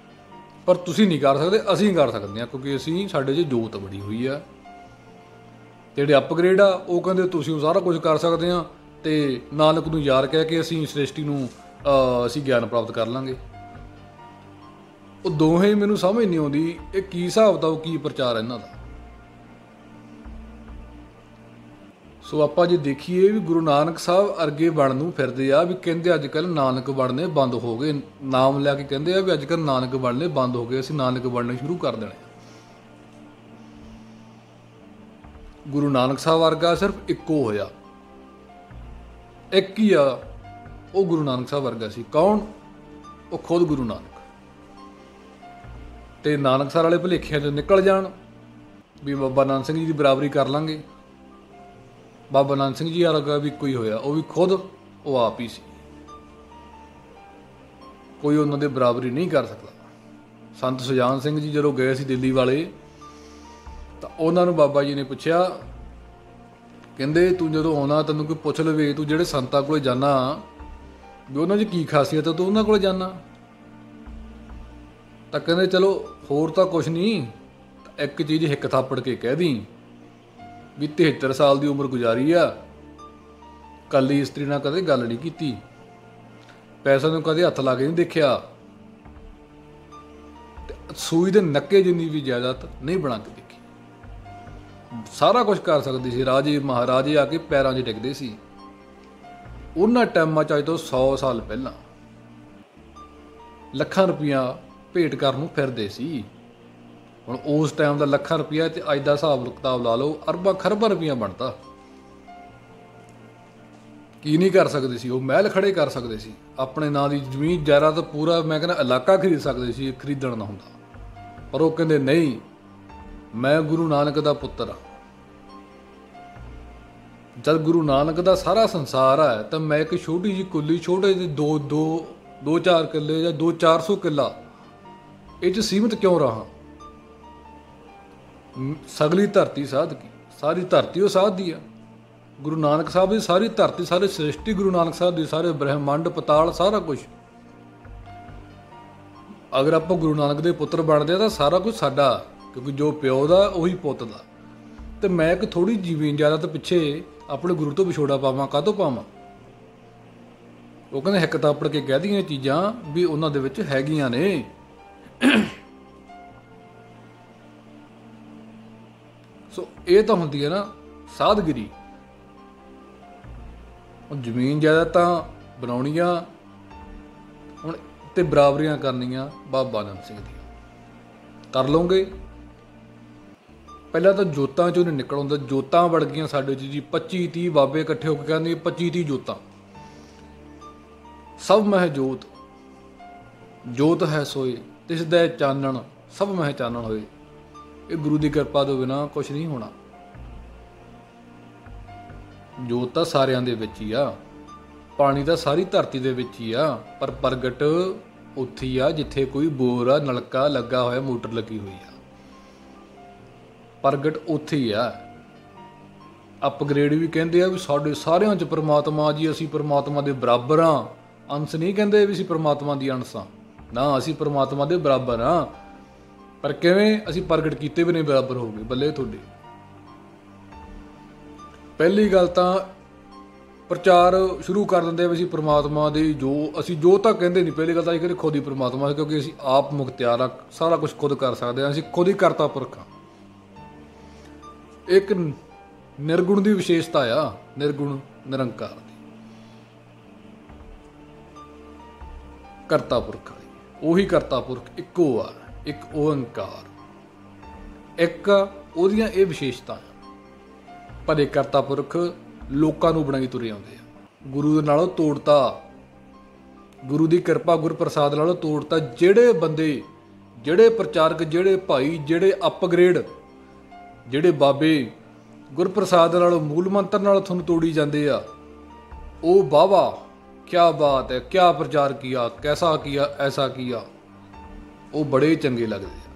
ਪਰ ਤੁਸੀਂ ਨਹੀਂ ਕਰ ਸਕਦੇ, ਅਸੀਂ ਕਰ ਸਕਦੇ ਹਾਂ, ਕਿਉਂਕਿ ਅਸੀਂ, ਸਾਡੇ 'ਚ ਜੋਤ ਬੜੀ ਹੋਈ ਆ। ਜਿਹੜੇ ਅਪਗ੍ਰੇਡ ਆ ਉਹ ਕਹਿੰਦੇ ਤੁਸੀਂ ਸਾਰਾ ਕੁਝ ਕਰ ਸਕਦੇ ਹਾਂ ਤੇ ਨਾਨਕ ਨੂੰ ਯਾਰ ਕਹਿ ਕੇ ਅਸੀਂ ਸ੍ਰਿਸ਼ਟੀ ਨੂੰ ਅਸੀਂ ਗਿਆਨ ਪ੍ਰਾਪਤ ਕਰ ਲਾਂਗੇ। ਉਹ ਦੋਹੇ ਮੈਨੂੰ ਸਮਝ ਨਹੀਂ ਆਉਂਦੀ, ਇਹ ਕੀ ਹਿਸਾਬ ਦਾ, ਉਹ ਕੀ ਪ੍ਰਚਾਰ ਇਹਨਾਂ ਦਾ। ਸੋ ਆਪਾਂ ਜੇ ਦੇਖੀਏ ਵੀ ਗੁਰੂ ਨਾਨਕ ਸਾਹਿਬ ਅਰਗੇ ਬਣਨ ਨੂੰ ਫਿਰਦੇ ਆ, ਵੀ ਕਹਿੰਦੇ ਅੱਜ ਕੱਲ੍ਹ ਨਾਨਕ ਬਣਨੇ ਬੰਦ ਹੋ ਗਏ। ਨਾਮ ਲੈ ਕੇ ਕਹਿੰਦੇ ਆ ਵੀ ਅੱਜ ਕੱਲ੍ਹ ਨਾਨਕ ਬਣਨੇ ਬੰਦ ਹੋ ਗਏ, ਅਸੀਂ ਨਾਨਕ ਬਣਨੇ ਸ਼ੁਰੂ ਕਰ ਦੇਣੇ। ਗੁਰੂ ਨਾਨਕ ਸਾਹਿਬ ਵਰਗਾ ਸਿਰਫ ਇੱਕੋ ਹੋਇਆ, ਇੱਕ ਹੀ ਆ, ਉਹ ਗੁਰੂ ਨਾਨਕ ਸਾਹਿਬ ਵਰਗਾ ਸੀ। ਕੌਣ? ਉਹ ਖੁਦ ਗੁਰੂ ਨਾਨਕ। ਤੇ ਨਾਨਕ ਸਾਹਿਬ ਵਾਲੇ ਭੁਲੇਖਿਆਂ 'ਚੋਂ ਨਿਕਲ ਜਾਣ ਵੀ ਬਾਬਾ ਨਾਨਕ ਸਿੰਘ ਜੀ ਦੀ ਬਰਾਬਰੀ ਕਰ ਲਾਂਗੇ। ਬਾਬਾ ਨਾਨਕ ਸਿੰਘ ਜੀ ਵਰਗਾ ਵੀ ਕੋਈ ਹੋਇਆ, ਉਹ ਵੀ ਖੁਦ ਉਹ ਆਪ ਹੀ ਸੀ, ਕੋਈ ਉਹਨਾਂ ਦੇ ਬਰਾਬਰੀ ਨਹੀਂ ਕਰ ਸਕਦਾ। ਸੰਤ ਸੁਜਾਨ ਸਿੰਘ ਜੀ ਜਦੋਂ ਗਏ ਸੀ ਦਿੱਲੀ ਵਾਲੇ, ਤਾਂ ਉਹਨਾਂ ਨੂੰ ਬਾਬਾ ਜੀ ਨੇ ਪੁੱਛਿਆ, ਕਹਿੰਦੇ ਤੂੰ ਜਦੋਂ ਆਉਣਾ ਤੈਨੂੰ ਕੋਈ ਪੁੱਛ ਲਵੇ, ਤੂੰ ਜਿਹੜੇ ਸੰਤਾਂ ਕੋਲ ਜਾਣਾ ਵੀ ਉਹਨਾਂ 'ਚ ਕੀ ਖਾਸੀਅਤ ਹੈ, ਤੂੰ ਉਹਨਾਂ ਕੋਲ ਜਾਣਾ? ਤਾਂ ਕਹਿੰਦੇ ਚਲੋ ਹੋਰ ਤਾਂ ਕੁਛ ਨਹੀਂ, ਇੱਕ ਚੀਜ਼ ਹਿੱਕ ਥਾਪੜ ਕੇ ਕਹਿ ਦੀ ਵੀ 73 ਸਾਲ ਦੀ ਉਮਰ ਗੁਜ਼ਾਰੀ ਆ, ਕੱਲੀ ਇਸਤਰੀ ਨਾਲ ਕਦੇ ਗੱਲ ਨਹੀਂ ਕੀਤੀ, ਪੈਸਾ ਨੂੰ ਕਦੇ ਹੱਥ ਲਾ ਕੇ ਨਹੀਂ ਦੇਖਿਆ, ਤੇ ਸੂਈ ਦੇ ਨੱਕੇ ਜਿੰਨੀ ਵੀ ਜਾਇਦਾਦ ਨਹੀਂ ਬਣਾ ਕੇ ਦੇਖੀ। ਸਾਰਾ ਕੁਝ ਕਰ ਸਕਦੀ ਸੀ, ਰਾਜੇ ਮਹਾਰਾਜੇ ਆ ਕੇ ਪੈਰਾਂ 'ਚ ਡਿੱਗਦੇ ਸੀ। ਉਹਨਾਂ ਟਾਈਮਾਂ 'ਚ ਅੱਜ ਤੋਂ 100 ਸਾਲ ਪਹਿਲਾਂ ਲੱਖਾਂ ਰੁਪਈਆ ਭੇਟ ਕਰਨ ਨੂੰ ਫਿਰਦੇ ਸੀ। ਹੁਣ ਉਸ ਟਾਈਮ ਦਾ ਲੱਖਾਂ ਰੁਪਈਆ ਤੇ ਅੱਜ ਦਾ ਹਿਸਾਬ ਕਿਤਾਬ ਲਾ ਲਓ, ਅਰਬਾਂ ਖਰਬਾਂ ਰੁਪਈਆ ਬਣਦਾ। ਕੀ ਨਹੀਂ ਕਰ ਸਕਦੇ ਸੀ ਉਹ? ਮਹਿਲ ਖੜੇ ਕਰ ਸਕਦੇ ਸੀ, ਆਪਣੇ ਨਾਂ ਦੀ ਜ਼ਮੀਨ ਜਾਇਦਾਦ ਪੂਰਾ ਮੈਂ ਕਹਿੰਦਾ ਇਲਾਕਾ ਖਰੀਦ ਸਕਦੇ ਸੀ, ਖਰੀਦਣ ਨਾ ਹੁੰਦਾ। ਪਰ ਉਹ ਕਹਿੰਦੇ ਨਹੀਂ, ਮੈਂ ਗੁਰੂ ਨਾਨਕ ਦਾ ਪੁੱਤਰ ਹਾਂ। ਜਦ ਗੁਰੂ ਨਾਨਕ ਦਾ ਸਾਰਾ ਸੰਸਾਰ ਹੈ ਤਾਂ ਮੈਂ ਇੱਕ ਛੋਟੀ ਜਿਹੀ ਕੁੱਲੀ, ਛੋਟੇ ਜਿਹੇ 2-4 ਕਿੱਲੇ ਜਾਂ 200-400 ਕਿੱਲਾ ਇਹ 'ਚ ਸੀਮਿਤ ਕਿਉਂ ਰਹਾ? ਸਗਲੀ ਧਰਤੀ ਸਾਧ ਕੀ, ਸਾਰੀ ਧਰਤੀ ਉਹ ਸਾਧਦੀ ਆ। ਗੁਰੂ ਨਾਨਕ ਸਾਹਿਬ ਦੀ ਸਾਰੀ ਧਰਤੀ, ਸਾਰੀ ਸ੍ਰਿਸ਼ਟੀ ਗੁਰੂ ਨਾਨਕ ਸਾਹਿਬ ਦੀ, ਸਾਰੇ ਬ੍ਰਹਿਮੰਡ ਪਤਾਲ ਸਾਰਾ ਕੁਝ। ਅਗਰ ਆਪਾਂ ਗੁਰੂ ਨਾਨਕ ਦੇ ਪੁੱਤਰ ਬਣਦੇ ਆ ਤਾਂ ਸਾਰਾ ਕੁਝ ਸਾਡਾ, ਕਿਉਂਕਿ ਜੋ ਪਿਓ ਦਾ ਉਹੀ ਪੁੱਤ ਦਾ। ਤੇ ਮੈਂ ਇੱਕ ਥੋੜੀ ਜੀਵਨ ਜ਼ਿਆਦਾ ਪਿੱਛੇ ਆਪਣੇ ਗੁਰੂ ਤੋਂ ਵਿਛੋੜਾ ਪਾਵਾਂ, ਕਾਹਤੋਂ ਪਾਵਾਂ? ਉਹ ਕਹਿੰਦੇ ਹਿੱਕ ਤਾਪੜ ਕੇ ਕਹਿ ਦੀਆਂ ਚੀਜ਼ਾਂ ਵੀ ਉਹਨਾਂ ਦੇ ਵਿੱਚ ਹੈਗੀਆਂ ਨੇ। ਸੋ ਇਹ ਤਾਂ ਹੁੰਦੀ ਹੈ ਨਾ ਸਾਧਗਿਰੀ। ਹੁਣ ਜ਼ਮੀਨ ਜਾਇਦਾਦਾਂ ਬਣਾਉਣੀਆਂ ਹੁਣ ਤੇ ਬਰਾਬਰੀਆਂ ਕਰਨੀਆਂ ਬਾਬਾ ਨੰਦ ਸਿੰਘ ਦੀਆਂ, ਕਰ ਲਓਗੇ। ਪਹਿਲਾਂ ਤਾਂ ਜੋਤਾਂ ਚੋਂ ਨਹੀਂ ਨਿਕਲ ਆਉਂਦਾ, ਜੋਤਾਂ ਵੜ ਗਈਆਂ ਸਾਡੇ 'ਚ ਜੀ। 25-30 ਬਾਬੇ ਇਕੱਠੇ ਹੋ ਕੇ ਕਹਿੰਦੇ 25-30 ਜੋਤਾਂ, ਸਭ ਮਹਿ ਜੋਤ, ਜੋਤ ਹੈ ਸੋਏ ਤਿਸ ਦਾ ਚਾਨਣ, ਸਭ ਮਹਿ ਚਾਨਣ ਹੋਏ। ਇਹ ਗੁਰੂ ਦੀ ਕਿਰਪਾ ਤੋਂ ਬਿਨਾਂ ਕੁਛ ਨਹੀਂ ਹੋਣਾ। ਜੋਤ ਤਾਂ ਸਾਰਿਆਂ ਦੇ ਵਿੱਚ ਹੀ ਆ, ਪਾਣੀ ਤਾਂ ਸਾਰੀ ਧਰਤੀ ਦੇ ਵਿੱਚ ਹੀ ਆ, ਪਰ ਪ੍ਰਗਟ ਉੱਥੇ ਹੀ ਆ ਜਿੱਥੇ ਕੋਈ ਬੋਰ ਆ, ਨਲਕਾ ਲੱਗਾ ਹੋਇਆ, ਮੋਟਰ ਲੱਗੀ ਹੋਈ ਆ। ਪ੍ਰਗਟ ਉੱਥੇ ਹੀ ਆ। ਅਪਗ੍ਰੇਡ ਵੀ ਕਹਿੰਦੇ ਆ ਵੀ ਸਾਡੇ ਸਾਰਿਆਂ 'ਚ ਪ੍ਰਮਾਤਮਾ ਜੀ, ਅਸੀਂ ਪ੍ਰਮਾਤਮਾ ਦੇ ਬਰਾਬਰ ਹਾਂ। ਅੰਸ਼ ਨਹੀਂ ਕਹਿੰਦੇ ਵੀ ਅਸੀਂ ਪ੍ਰਮਾਤਮਾ ਦੀ ਅੰਸ਼ ਹਾਂ, ਨਾ, ਅਸੀਂ ਪ੍ਰਮਾਤਮਾ ਦੇ ਬਰਾਬਰ ਹਾਂ। ਪਰ ਕਿਵੇਂ? ਅਸੀਂ ਪ੍ਰਗਟ ਕੀਤੇ ਵੀ ਨਹੀਂ ਬਰਾਬਰ ਹੋ ਗਏ। ਬੱਲੇ ਤੁਹਾਡੇ। ਪਹਿਲੀ ਗੱਲ ਤਾਂ ਪ੍ਰਚਾਰ ਸ਼ੁਰੂ ਕਰ ਦਿੰਦੇ ਵੀ ਅਸੀਂ ਪ੍ਰਮਾਤਮਾ ਦੇ ਅਸੀਂ ਜੋ ਤਾਂ ਕਹਿੰਦੇ ਨਹੀਂ। ਪਹਿਲੀ ਗੱਲ ਤਾਂ ਇਹ ਕਹਿੰਦੇ ਖੁਦ ਹੀ ਪ੍ਰਮਾਤਮਾ, ਕਿਉਂਕਿ ਅਸੀਂ ਆਪ ਮੁਖਤਿਆਰ ਹਾਂ, ਸਾਰਾ ਕੁਝ ਖੁਦ ਕਰ ਸਕਦੇ ਹਾਂ, ਅਸੀਂ ਖੁਦ ਹੀ ਕਰਤਾ ਪੁਰਖ ਹਾਂ। ਇੱਕ ਨਿਰਗੁਣ ਦੀ ਵਿਸ਼ੇਸ਼ਤਾ ਆ, ਨਿਰਗੁਣ ਨਿਰੰਕਾਰ ਦੀ, ਕਰਤਾ ਪੁਰਖ ਵਾਲੀ। ਉਹੀ ਕਰਤਾ ਪੁਰਖ ਇੱਕੋ ਆ, ਇੱਕ ਓੰਕਾਰ, ਇੱਕ ਉਹਦੀਆਂ ਇਹ ਵਿਸ਼ੇਸ਼ਤਾ। ਪਰ ਇਹ ਕਰਤਾ ਪੁਰਖ ਲੋਕਾਂ ਨੂੰ ਬਣਾਈ ਤੁਰੇ ਆਉਂਦੇ ਆ। ਗੁਰੂ ਦੇ ਨਾਲੋਂ ਤੋੜਤਾ, ਗੁਰੂ ਦੀ ਕਿਰਪਾ ਗੁਰਪ੍ਰਸਾਦ ਨਾਲੋਂ ਤੋੜਤਾ। ਜਿਹੜੇ ਬੰਦੇ, ਜਿਹੜੇ ਪ੍ਰਚਾਰਕ, ਜਿਹੜੇ ਭਾਈ, ਜਿਹੜੇ ਅਪਗ੍ਰੇਡ, ਜਿਹੜੇ ਬਾਬੇ ਗੁਰਪ੍ਰਸਾਦ ਨਾਲੋਂ, ਮੂਲ ਮੰਤਰ ਨਾਲ ਤੁਹਾਨੂੰ ਤੋੜੀ ਜਾਂਦੇ ਆ, ਉਹ ਵਾਹ ਕਿਆ ਬਾਤ ਹੈ, ਕਿਆ ਪ੍ਰਚਾਰ ਕੀਆ, ਕੈਸਾ ਕੀਆ, ਐਸਾ ਕੀਆ, ਉਹ ਬੜੇ ਚੰਗੇ ਲੱਗਦੇ ਆ।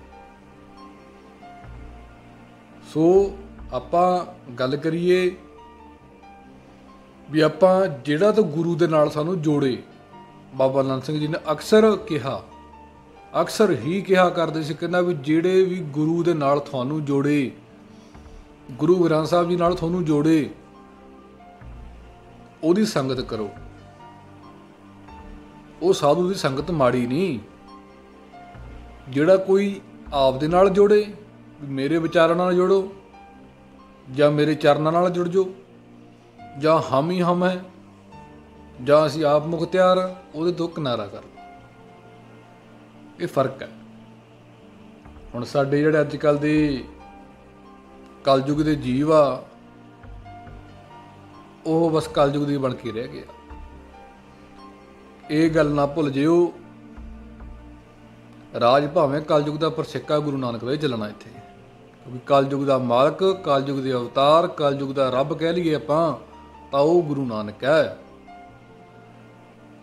ਸੋ ਆਪਾਂ ਗੱਲ ਕਰੀਏ ਵੀ ਆਪਾਂ ਜਿਹੜਾ ਤਾਂ ਗੁਰੂ ਦੇ ਨਾਲ ਸਾਨੂੰ ਜੋੜੇ। ਬਾਬਾ ਨੰਦ ਸਿੰਘ ਜੀ ਨੇ ਅਕਸਰ ਕਿਹਾ, ਅਕਸਰ ਹੀ ਕਿਹਾ ਕਰਦੇ ਸੀ, ਕਹਿੰਦਾ ਵੀ ਜਿਹੜੇ ਵੀ ਗੁਰੂ ਦੇ ਨਾਲ ਤੁਹਾਨੂੰ ਜੋੜੇ, ਗੁਰੂ ਗ੍ਰੰਥ ਸਾਹਿਬ ਜੀ ਨਾਲ ਤੁਹਾਨੂੰ ਜੋੜੇ, ਉਹਦੀ ਸੰਗਤ ਕਰੋ। ਉਹ ਸਾਧੂ ਦੀ ਸੰਗਤ ਮਾੜੀ ਨਹੀਂ। ਜਿਹੜਾ ਕੋਈ ਆਪ ਦੇ ਨਾਲ ਜੋੜੇ, ਮੇਰੇ ਵਿਚਾਰਾਂ ਨਾਲ ਜੋੜੋ, ਜਾਂ ਮੇਰੇ ਚਰਨਾਂ ਨਾਲ ਜੁੜ ਜਾਓ, ਜਾਂ ਹਮ ਹੀ ਹਮ ਹੈ, ਜਾਂ ਅਸੀਂ ਆਪ ਮੁਖਤਿਆਰ ਹਾਂ, ਉਹਦੇ ਤੋਂ ਕਿਨਾਰਾ ਕਰ ਲਓ। ਇਹ ਫਰਕ ਹੈ। ਹੁਣ ਸਾਡੇ ਜਿਹੜੇ ਅੱਜ ਕੱਲ੍ਹ ਦੇ ਕਲਯੁੱਗ ਦੇ ਜੀਵ ਆ, ਉਹ ਬਸ ਕਲਯੁੱਗ ਦੀ ਬਣ ਕੇ ਰਹਿ ਗਿਆ। ਇਹ ਗੱਲ ਨਾ ਭੁੱਲ ਜਿਓ, ਰਾਜ ਭਾਵੇਂ ਕਲਯੁੱਗ ਦਾ, ਪਰ ਸਿੱਕਾ ਗੁਰੂ ਨਾਨਕ ਦਾ ਹੀ ਚੱਲਣਾ ਇੱਥੇ। ਕਿਉਂਕਿ ਕਲਯੁੱਗ ਦਾ ਮਾਲਕ, ਕਲਯੁੱਗ ਦੇ ਅਵਤਾਰ, ਕਲਯੁੱਗ ਦਾ ਰੱਬ ਕਹਿ ਲਈਏ ਆਪਾਂ ਤਾਂ ਉਹ ਗੁਰੂ ਨਾਨਕ ਹੈ।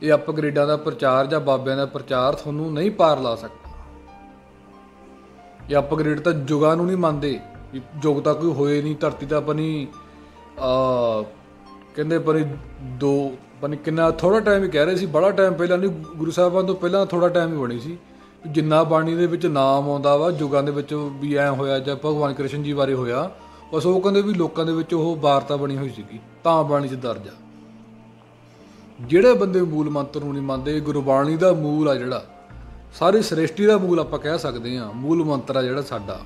ਇਹ ਅਪਗ੍ਰੇਡਾਂ ਦਾ ਪ੍ਰਚਾਰ ਜਾਂ ਬਾਬਿਆਂ ਦਾ ਪ੍ਰਚਾਰ ਤੁਹਾਨੂੰ ਨਹੀਂ ਪਾਰ ਲਾ ਸਕਦਾ। ਇਹ ਅਪਗ੍ਰੇਡ ਤਾਂ ਯੁਗਾਂ ਨੂੰ ਨਹੀਂ ਮੰਨਦੇ ਵੀ ਯੁੱਗ ਤਾਂ ਕੋਈ ਹੋਏ ਨਹੀਂ, ਧਰਤੀ ਤਾਂ ਆਪਣੀ ਕਹਿੰਦੇ ਪਨੀ ਕਿੰਨਾ ਥੋੜ੍ਹਾ ਟਾਈਮ ਹੀ ਕਹਿ ਰਹੇ ਸੀ, ਬੜਾ ਟਾਈਮ ਪਹਿਲਾਂ ਨਹੀਂ, ਗੁਰੂ ਸਾਹਿਬਾਂ ਤੋਂ ਪਹਿਲਾਂ ਥੋੜ੍ਹਾ ਟਾਈਮ ਹੀ ਬਣੀ ਸੀ। ਜਿੰਨਾ ਬਾਣੀ ਦੇ ਵਿੱਚ ਨਾਮ ਆਉਂਦਾ ਵਾ ਯੁਗਾਂ ਦੇ ਵਿੱਚ ਵੀ ਐਂ ਹੋਇਆ, ਜਾਂ ਭਗਵਾਨ ਕ੍ਰਿਸ਼ਨ ਜੀ ਬਾਰੇ ਹੋਇਆ, ਬਸ ਉਹ ਕਹਿੰਦੇ ਵੀ ਲੋਕਾਂ ਦੇ ਵਿੱਚ ਉਹ ਵਾਰਤਾ ਬਣੀ ਹੋਈ ਸੀਗੀ ਤਾਂ ਬਾਣੀ 'ਚ ਦਰਜ ਆ। ਜਿਹੜੇ ਬੰਦੇ ਮੂਲ ਮੰਤਰ ਨੂੰ ਨਹੀਂ ਮੰਨਦੇ, ਗੁਰਬਾਣੀ ਦਾ ਮੂਲ ਆ ਜਿਹੜਾ, ਸਾਰੀ ਸ੍ਰਿਸ਼ਟੀ ਦਾ ਮੂਲ ਆਪਾਂ ਕਹਿ ਸਕਦੇ ਹਾਂ, ਮੂਲ ਮੰਤਰ ਆ ਜਿਹੜਾ ਸਾਡਾ,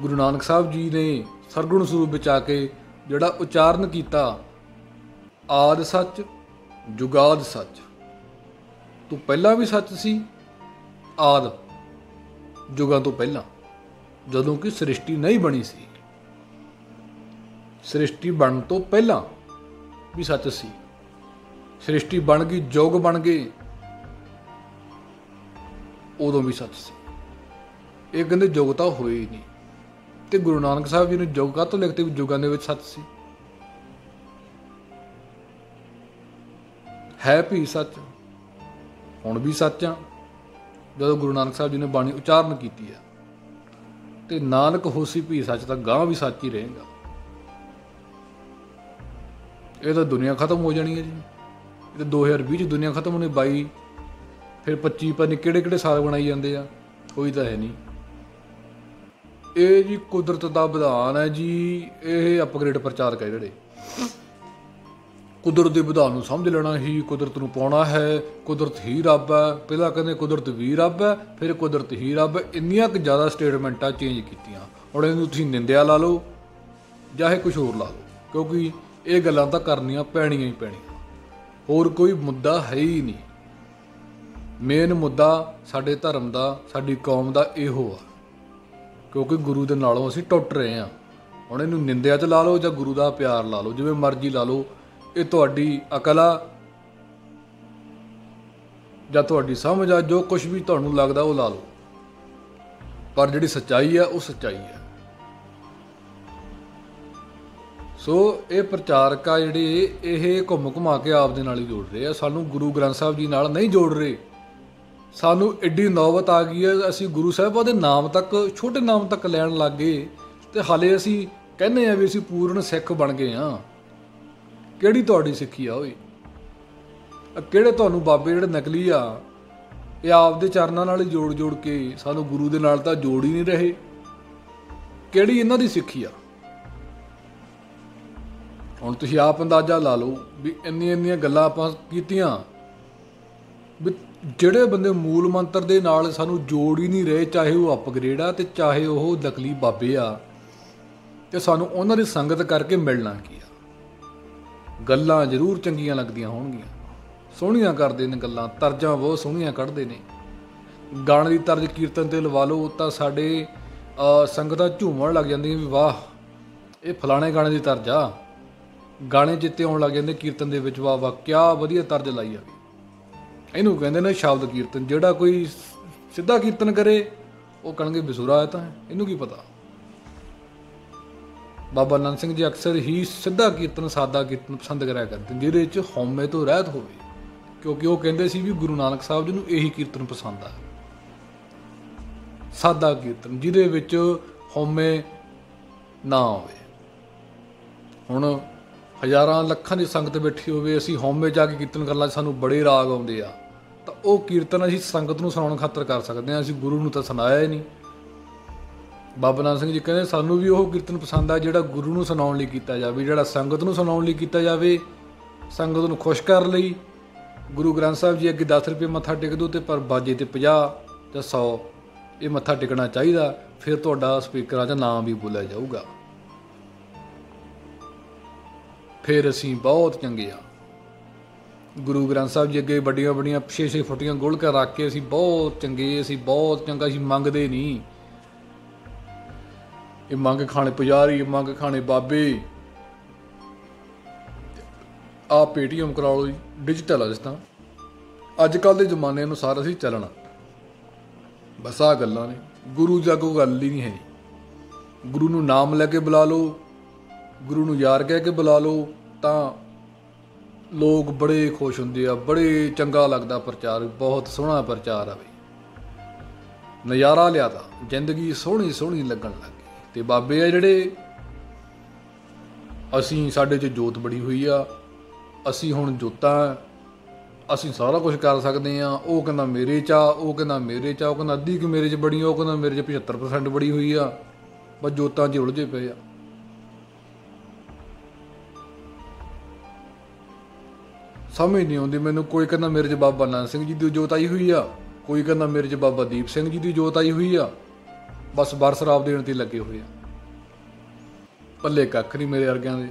ਗੁਰੂ ਨਾਨਕ ਸਾਹਿਬ ਜੀ ਨੇ ਸਰਗੁਣ ਸਰੂਪ ਵਿੱਚ ਆ ਕੇ ਜਿਹੜਾ ਉਚਾਰਨ ਕੀਤਾ, ਆਦਿ ਸੱਚ ਜੁਗਾਦ ਸੱਚ, ਤੂੰ ਪਹਿਲਾਂ ਵੀ ਸੱਚ ਸੀ, ਆਦਿ ਜੁਗਾਂ ਤੋਂ ਪਹਿਲਾਂ, ਜਦੋਂ ਕਿ ਸ੍ਰਿਸ਼ਟੀ ਨਹੀਂ ਬਣੀ ਸੀ। ਸ੍ਰਿਸ਼ਟੀ ਬਣਨ ਤੋਂ ਪਹਿਲਾਂ ਵੀ ਸੱਚ ਸੀ, ਸ੍ਰਿਸ਼ਟੀ ਬਣ ਗਈ, ਯੁੱਗ ਬਣ ਗਏ, ਉਦੋਂ ਵੀ ਸੱਚ ਸੀ। ਇਹ ਕਹਿੰਦੇ ਯੁੱਗ ਤਾਂ ਹੋਏ ਹੀ ਨਹੀਂ। ਤੇ ਗੁਰੂ ਨਾਨਕ ਸਾਹਿਬ ਜੀ ਨੇ ਯੁੱਗ ਕਾਹਤੋਂ ਲਿਖਤੇ ਵੀ ਯੁੱਗਾਂ ਦੇ ਵਿੱਚ ਸੱਚ ਸੀ। ਹੈ ਵੀ ਸੱਚ, ਹੁਣ ਵੀ ਸੱਚ ਆ, ਜਦੋਂ ਗੁਰੂ ਨਾਨਕ ਸਾਹਿਬ ਜੀ ਨੇ ਬਾਣੀ ਉਚਾਰਨ ਕੀਤੀ ਹੈ, ਤੇ ਨਾਨਕ ਹੋਸੀ ਭੀ ਸੱਚ, ਤਾਂ ਗਾਂ ਵੀ ਸੱਚ ਹੀ ਰਹੇਗਾ। ਇਹ ਤਾਂ ਦੁਨੀਆ ਖਤਮ ਹੋ ਜਾਣੀ ਹੈ ਜੀ। ਇਹ ਤਾਂ 2020 'ਚ ਦੁਨੀਆ ਖਤਮ ਹੋਣੀ, 22 ਫਿਰ 25 ਪਤਾ ਨਹੀਂ ਕਿਹੜੇ ਕਿਹੜੇ ਸਾਲ ਬਣਾਈ ਜਾਂਦੇ ਆ, ਕੋਈ ਤਾਂ ਹੈ ਨਹੀਂ। ਇਹ ਜੀ ਕੁਦਰਤ ਦਾ ਵਿਧਾਨ ਹੈ ਜੀ। ਇਹ ਅਪਗ੍ਰੇਡ ਪ੍ਰਚਾਰਕ ਹੈ ਜਿਹੜੇ, ਕੁਦਰਤ ਦੇ ਵਿਧਾਨ ਨੂੰ ਸਮਝ ਲੈਣਾ ਹੀ ਕੁਦਰਤ ਨੂੰ ਪਾਉਣਾ ਹੈ, ਕੁਦਰਤ ਹੀ ਰੱਬ ਹੈ। ਪਹਿਲਾਂ ਕਹਿੰਦੇ ਕੁਦਰਤ ਵੀ ਰੱਬ ਹੈ, ਫਿਰ ਕੁਦਰਤ ਹੀ ਰੱਬ ਹੈ। ਇੰਨੀਆਂ ਕੁ ਜ਼ਿਆਦਾ ਸਟੇਟਮੈਂਟਾਂ ਚੇਂਜ ਕੀਤੀਆਂ। ਹੁਣ ਇਹਨੂੰ ਤੁਸੀਂ ਨਿੰਦਿਆ ਲਾ ਲਓ ਚਾਹੇ ਕੁਛ ਹੋਰ ਲਾ ਲਓ, ਕਿਉਂਕਿ ਇਹ ਗੱਲਾਂ ਤਾਂ ਕਰਨੀਆਂ ਪੈਣੀਆਂ ਹੀ ਪੈਣੀਆਂ। ਹੋਰ ਕੋਈ ਮੁੱਦਾ ਹੈ ਹੀ ਨਹੀਂ। ਮੇਨ ਮੁੱਦਾ ਸਾਡੇ ਧਰਮ ਦਾ, ਸਾਡੀ ਕੌਮ ਦਾ ਇਹੋ ਆ, ਕਿਉਂਕਿ ਗੁਰੂ ਦੇ ਨਾਲੋਂ ਅਸੀਂ ਟੁੱਟ ਰਹੇ ਹਾਂ। ਹੁਣ ਇਹਨੂੰ ਨਿੰਦਿਆ 'ਚ ਲਾ ਲਓ ਜਾਂ ਗੁਰੂ ਦਾ ਪਿਆਰ ਲਾ ਲਓ, ਜਿਵੇਂ ਮਰਜ਼ੀ ਲਾ ਲਓ। ਇਹ ਤੁਹਾਡੀ ਅਕਲ ਆ ਜਾਂ ਤੁਹਾਡੀ ਸਮਝ ਆ, ਜੋ ਕੁਛ ਵੀ ਤੁਹਾਨੂੰ ਲੱਗਦਾ ਉਹ ਲਾ ਲਓ, ਪਰ ਜਿਹੜੀ ਸੱਚਾਈ ਆ ਉਹ ਸੱਚਾਈ ਆ। ਸੋ ਇਹ ਪ੍ਰਚਾਰਕ ਆ ਜਿਹੜੇ, ਇਹ ਘੁੰਮ ਘੁਮਾ ਕੇ ਆਪ ਦੇ ਨਾਲ ਹੀ ਜੋੜ ਰਹੇ ਆ, ਸਾਨੂੰ ਗੁਰੂ ਗ੍ਰੰਥ ਸਾਹਿਬ ਜੀ ਨਾਲ ਨਹੀਂ ਜੋੜ ਰਹੇ। ਸਾਨੂੰ ਐਡੀ ਨੌਬਤ ਆ ਗਈ ਹੈ, ਅਸੀਂ ਗੁਰੂ ਸਾਹਿਬਾਂ ਦੇ ਨਾਮ ਤੱਕ, ਛੋਟੇ ਨਾਮ ਤੱਕ ਲੈਣ ਲੱਗ ਗਏ, ਤੇ ਹਾਲੇ ਅਸੀਂ ਕਹਿੰਦੇ ਆ ਵੀ ਅਸੀਂ ਪੂਰਨ ਸਿੱਖ ਬਣ ਗਏ ਹਾਂ। ਕਿਹੜੀ ਤੁਹਾਡੀ ਸਿੱਖੀ ਆ ਓਏ? ਕਿਹੜੇ ਤੁਹਾਨੂੰ ਬਾਬੇ ਜਿਹੜੇ ਨਕਲੀ ਆ, ਇਹ ਆਪਦੇ ਚਰਨਾਂ ਨਾਲ ਹੀ ਜੋੜ ਜੋੜ ਕੇ ਸਾਨੂੰ ਗੁਰੂ ਦੇ ਨਾਲ ਤਾਂ ਜੋੜ ਹੀ ਨਹੀਂ ਰਹੇ। ਕਿਹੜੀ ਇਹਨਾਂ ਦੀ ਸਿੱਖੀ ਆ? ਹੁਣ ਤੁਸੀਂ ਆਪ ਅੰਦਾਜ਼ਾ ਲਾ ਲਓ ਵੀ ਇੰਨੀਆਂ ਗੱਲਾਂ ਆਪਾਂ ਕੀਤੀਆਂ, ਵੀ ਜਿਹੜੇ ਬੰਦੇ ਮੂਲ ਮੰਤਰ ਦੇ ਨਾਲ ਸਾਨੂੰ ਜੋੜ ਹੀ ਨਹੀਂ ਰਹੇ, ਚਾਹੇ ਉਹ ਅਪਗ੍ਰੇਡ ਆ ਤੇ ਚਾਹੇ ਉਹ ਨਕਲੀ ਬਾਬੇ ਆ, ਤੇ ਸਾਨੂੰ ਉਹਨਾਂ ਦੀ ਸੰਗਤ ਕਰਕੇ ਮਿਲਣਾ ਕੀ ਆ? ਗੱਲਾਂ ਜ਼ਰੂਰ ਚੰਗੀਆਂ ਲੱਗਦੀਆਂ ਹੋਣਗੀਆਂ, ਸੋਹਣੀਆਂ ਕਰਦੇ ਨੇ ਗੱਲਾਂ, ਤਰਜ਼ਾਂ ਬਹੁਤ ਸੋਹਣੀਆਂ ਕੱਢਦੇ ਨੇ। ਗਾਣੇ ਦੀ ਤਰਜ਼ ਕੀਰਤਨ 'ਤੇ ਲਵਾ ਲਓ ਤਾਂ ਸਾਡੇ ਸੰਗਤਾਂ ਝੂਮਣ ਲੱਗ ਜਾਂਦੀਆਂ ਵੀ ਵਾਹ, ਇਹ ਫਲਾਣੇ ਗਾਣੇ ਦੀ ਤਰਜ਼ ਆ। ਗਾਣੇ ਚਿੱਤੇ ਆਉਣ ਲੱਗ ਜਾਂਦੇ ਕੀਰਤਨ ਦੇ ਵਿੱਚ, ਵਾਹ ਵਾਹ ਕਿਆ ਵਧੀਆ ਤਰਜ਼ ਲਾਈ ਆ। ਇਹਨੂੰ ਕਹਿੰਦੇ ਨੇ ਸ਼ਬਦ ਕੀਰਤਨ। ਜਿਹੜਾ ਕੋਈ ਸਿੱਧਾ ਕੀਰਤਨ ਕਰੇ ਉਹ ਕਹਿਣਗੇ ਬੇਸੁਰਾ ਹੈ, ਤਾਂ ਇਹਨੂੰ ਕੀ ਪਤਾ। ਬਾਬਾ ਨੰਦ ਸਿੰਘ ਜੀ ਅਕਸਰ ਹੀ ਸਿੱਧਾ ਕੀਰਤਨ, ਸਾਦਾ ਕੀਰਤਨ ਪਸੰਦ ਕਰਿਆ ਕਰਦੇ, ਜਿਹਦੇ 'ਚ ਹਉਮੈ ਤੋਂ ਰਹਿਤ ਹੋਵੇ, ਕਿਉਂਕਿ ਉਹ ਕਹਿੰਦੇ ਸੀ ਵੀ ਗੁਰੂ ਨਾਨਕ ਸਾਹਿਬ ਜੀ ਨੂੰ ਇਹੀ ਕੀਰਤਨ ਪਸੰਦ ਆ, ਸਾਦਾ ਕੀਰਤਨ ਜਿਹਦੇ ਵਿੱਚ ਹਉਮੈ ਨਾ ਹੋਵੇ। ਹੁਣ ਹਜ਼ਾਰਾਂ ਲੱਖਾਂ ਦੀ ਸੰਗਤ ਬੈਠੀ ਹੋਵੇ, ਅਸੀਂ ਹਉਮੈ ਜਾ ਕੇ ਕੀਰਤਨ ਕਰਨ ਲੱਗ, ਸਾਨੂੰ ਬੜੇ ਰਾਗ ਆਉਂਦੇ ਆ, ਤਾਂ ਉਹ ਕੀਰਤਨ ਅਸੀਂ ਸੰਗਤ ਨੂੰ ਸੁਣਾਉਣ ਖਾਤਰ ਕਰ ਸਕਦੇ ਹਾਂ, ਅਸੀਂ ਗੁਰੂ ਨੂੰ ਤਾਂ ਸੁਣਾਇਆ ਹੀ ਨਹੀਂ। ਬਾਬਾ ਨਾਨਕ ਸਿੰਘ ਜੀ ਕਹਿੰਦੇ ਸਾਨੂੰ ਵੀ ਉਹ ਕੀਰਤਨ ਪਸੰਦ ਆ ਜਿਹੜਾ ਗੁਰੂ ਨੂੰ ਸੁਣਾਉਣ ਲਈ ਕੀਤਾ ਜਾਵੇ, ਜਿਹੜਾ ਸੰਗਤ ਨੂੰ ਸੁਣਾਉਣ ਲਈ ਕੀਤਾ ਜਾਵੇ, ਸੰਗਤ ਨੂੰ ਖੁਸ਼ ਕਰਨ ਲਈ। ਗੁਰੂ ਗ੍ਰੰਥ ਸਾਹਿਬ ਜੀ ਅੱਗੇ 10 ਰੁਪਏ ਮੱਥਾ ਟੇਕ ਦਿਓ, ਤੇ ਪਰ ਬਾਜੇ 'ਤੇ 50 ਜਾਂ 100 ਇਹ ਮੱਥਾ ਟੇਕਣਾ ਚਾਹੀਦਾ, ਫਿਰ ਤੁਹਾਡਾ ਸਪੀਕਰਾਂ 'ਚ ਨਾਮ ਵੀ ਬੋਲਿਆ ਜਾਊਗਾ, ਫਿਰ ਅਸੀਂ ਬਹੁਤ ਚੰਗੇ ਆ। ਗੁਰੂ ਗ੍ਰੰਥ ਸਾਹਿਬ ਜੀ ਅੱਗੇ ਵੱਡੀਆਂ ਵੱਡੀਆਂ 6-6 ਫੁੱਟੀਆਂ ਗੋਲਕਾਂ ਰੱਖ ਕੇ ਅਸੀਂ ਬਹੁਤ ਚੰਗੇ, ਅਸੀਂ ਬਹੁਤ ਚੰਗਾ, ਅਸੀਂ ਮੰਗਦੇ ਨਹੀਂ। ਇਹ ਮੰਗ ਖਾਣੇ ਪੁਜਾਰੀ, ਮੰਗ ਖਾਣੇ ਬਾਬੇ। ਆਹ ਪੇਟੀਐਮ ਕਰਾ ਲਓ ਜੀ, ਡਿਜੀਟਲ ਆ ਜਿਸ ਤਰ੍ਹਾਂ ਅੱਜ ਕੱਲ੍ਹ ਦੇ ਜ਼ਮਾਨੇ ਅਨੁਸਾਰ ਅਸੀਂ ਚੱਲਣਾ। ਬਸ ਆਹ ਗੱਲਾਂ ਨੇ, ਗੁਰੂ ਜਾਂ ਕੋਈ ਗੱਲ ਹੀ ਨਹੀਂ ਹੈ। ਗੁਰੂ ਨੂੰ ਨਾਮ ਲੈ ਕੇ ਬੁਲਾ ਲਓ, ਗੁਰੂ ਨੂੰ ਯਾਰ ਕਹਿ ਕੇ ਬੁਲਾ ਲਓ, ਤਾਂ ਲੋਕ ਬੜੇ ਖੁਸ਼ ਹੁੰਦੇ ਆ, ਬੜੇ ਚੰਗਾ ਲੱਗਦਾ ਪ੍ਰਚਾਰ, ਬਹੁਤ ਸੋਹਣਾ ਪ੍ਰਚਾਰ ਆ ਬਈ, ਨਜ਼ਾਰਾ ਲਿਆ ਤਾ, ਜ਼ਿੰਦਗੀ ਸੋਹਣੀ ਸੋਹਣੀ ਲੱਗਣ ਲੱਗ ਗਈ। ਤੇ ਬਾਬੇ ਆ ਜਿਹੜੇ, ਅਸੀਂ ਸਾਡੇ 'ਚ ਜੋਤ ਬੜੀ ਹੋਈ ਆ, ਅਸੀਂ ਹੁਣ ਜੋਤਾਂ, ਅਸੀਂ ਸਾਰਾ ਕੁਝ ਕਰ ਸਕਦੇ ਹਾਂ। ਉਹ ਕਹਿੰਦਾ ਮੇਰੇ 'ਚ ਆ, ਉਹ ਕਹਿੰਦਾ ਮੇਰੇ 'ਚ ਆ, ਉਹ ਕਹਿੰਦਾ ਅੱਧੀ ਕਿ ਮੇਰੇ 'ਚ ਬੜੀ ਆ, ਉਹ ਕਹਿੰਦਾ ਮੇਰੇ 'ਚ 75% ਬੜੀ ਹੋਈ ਆ। ਬਸ ਜੋਤਾਂ 'ਚ ਉਲਝੇ ਪਏ ਆ। ਸਮਝ ਨਹੀਂ ਆਉਂਦੀ ਮੈਨੂੰ। ਕੋਈ ਕਹਿੰਦਾ ਮੇਰੇ 'ਚ ਬਾਬਾ ਨੰਦ ਸਿੰਘ ਜੀ ਦੀ ਜੋਤ ਆਈ ਹੋਈ ਆ, ਕੋਈ ਕਹਿੰਦਾ ਮੇਰੇ 'ਚ ਬਾਬਾ ਦੀਪ ਸਿੰਘ ਜੀ ਦੀ ਜੋਤ ਆਈ ਹੋਈ ਆ। ਬਸ ਬਰਸਰਾਬ ਦੇਣ 'ਤੇ ਲੱਗੇ ਹੋਏ ਆ, ਪੱਲੇ ਕੱਖ ਨਹੀਂ ਮੇਰੇ ਵਰਗਿਆਂ ਦੇ।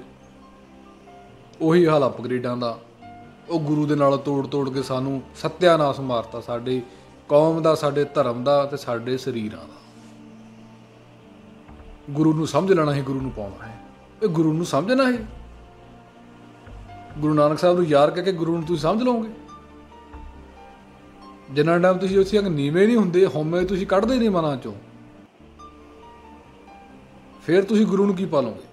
ਉਹੀ ਹਾਲ ਅਪਗ੍ਰੇਡਾਂ ਦਾ। ਉਹ ਗੁਰੂ ਦੇ ਨਾਲ ਤੋੜ ਤੋੜ ਕੇ ਸਾਨੂੰ ਸੱਤਿਆਨਾਸ ਮਾਰਤਾ, ਸਾਡੀ ਕੌਮ ਦਾ, ਸਾਡੇ ਧਰਮ ਦਾ ਤੇ ਸਾਡੇ ਸਰੀਰਾਂ ਦਾ। ਗੁਰੂ ਨੂੰ ਸਮਝ ਲੈਣਾ ਹੈ, ਗੁਰੂ ਨੂੰ ਪਾਉਣਾ ਹੈ। ਇਹ ਗੁਰੂ ਨੂੰ ਸਮਝਣਾ ਹੈ। ਗੁਰੂ ਨਾਨਕ ਸਾਹਿਬ ਨੂੰ ਯਾਰ ਕਹਿ ਕੇ ਗੁਰੂ ਨੂੰ ਤੁਸੀਂ ਸਮਝ ਲਓਗੇ? ਜਿੰਨਾ ਟਾਈਮ ਤੁਸੀਂ ਉੱਥੇ ਅੱਗੇ ਨੀਵੇਂ ਨਹੀਂ ਹੁੰਦੇ, ਹਉਮੈ ਤੁਸੀਂ ਕੱਢਦੇ ਨਹੀਂ ਮਨਾਂ 'ਚੋਂ, ਫਿਰ ਤੁਸੀਂ ਗੁਰੂ ਨੂੰ ਕੀ ਪਾਲੋਗੇ?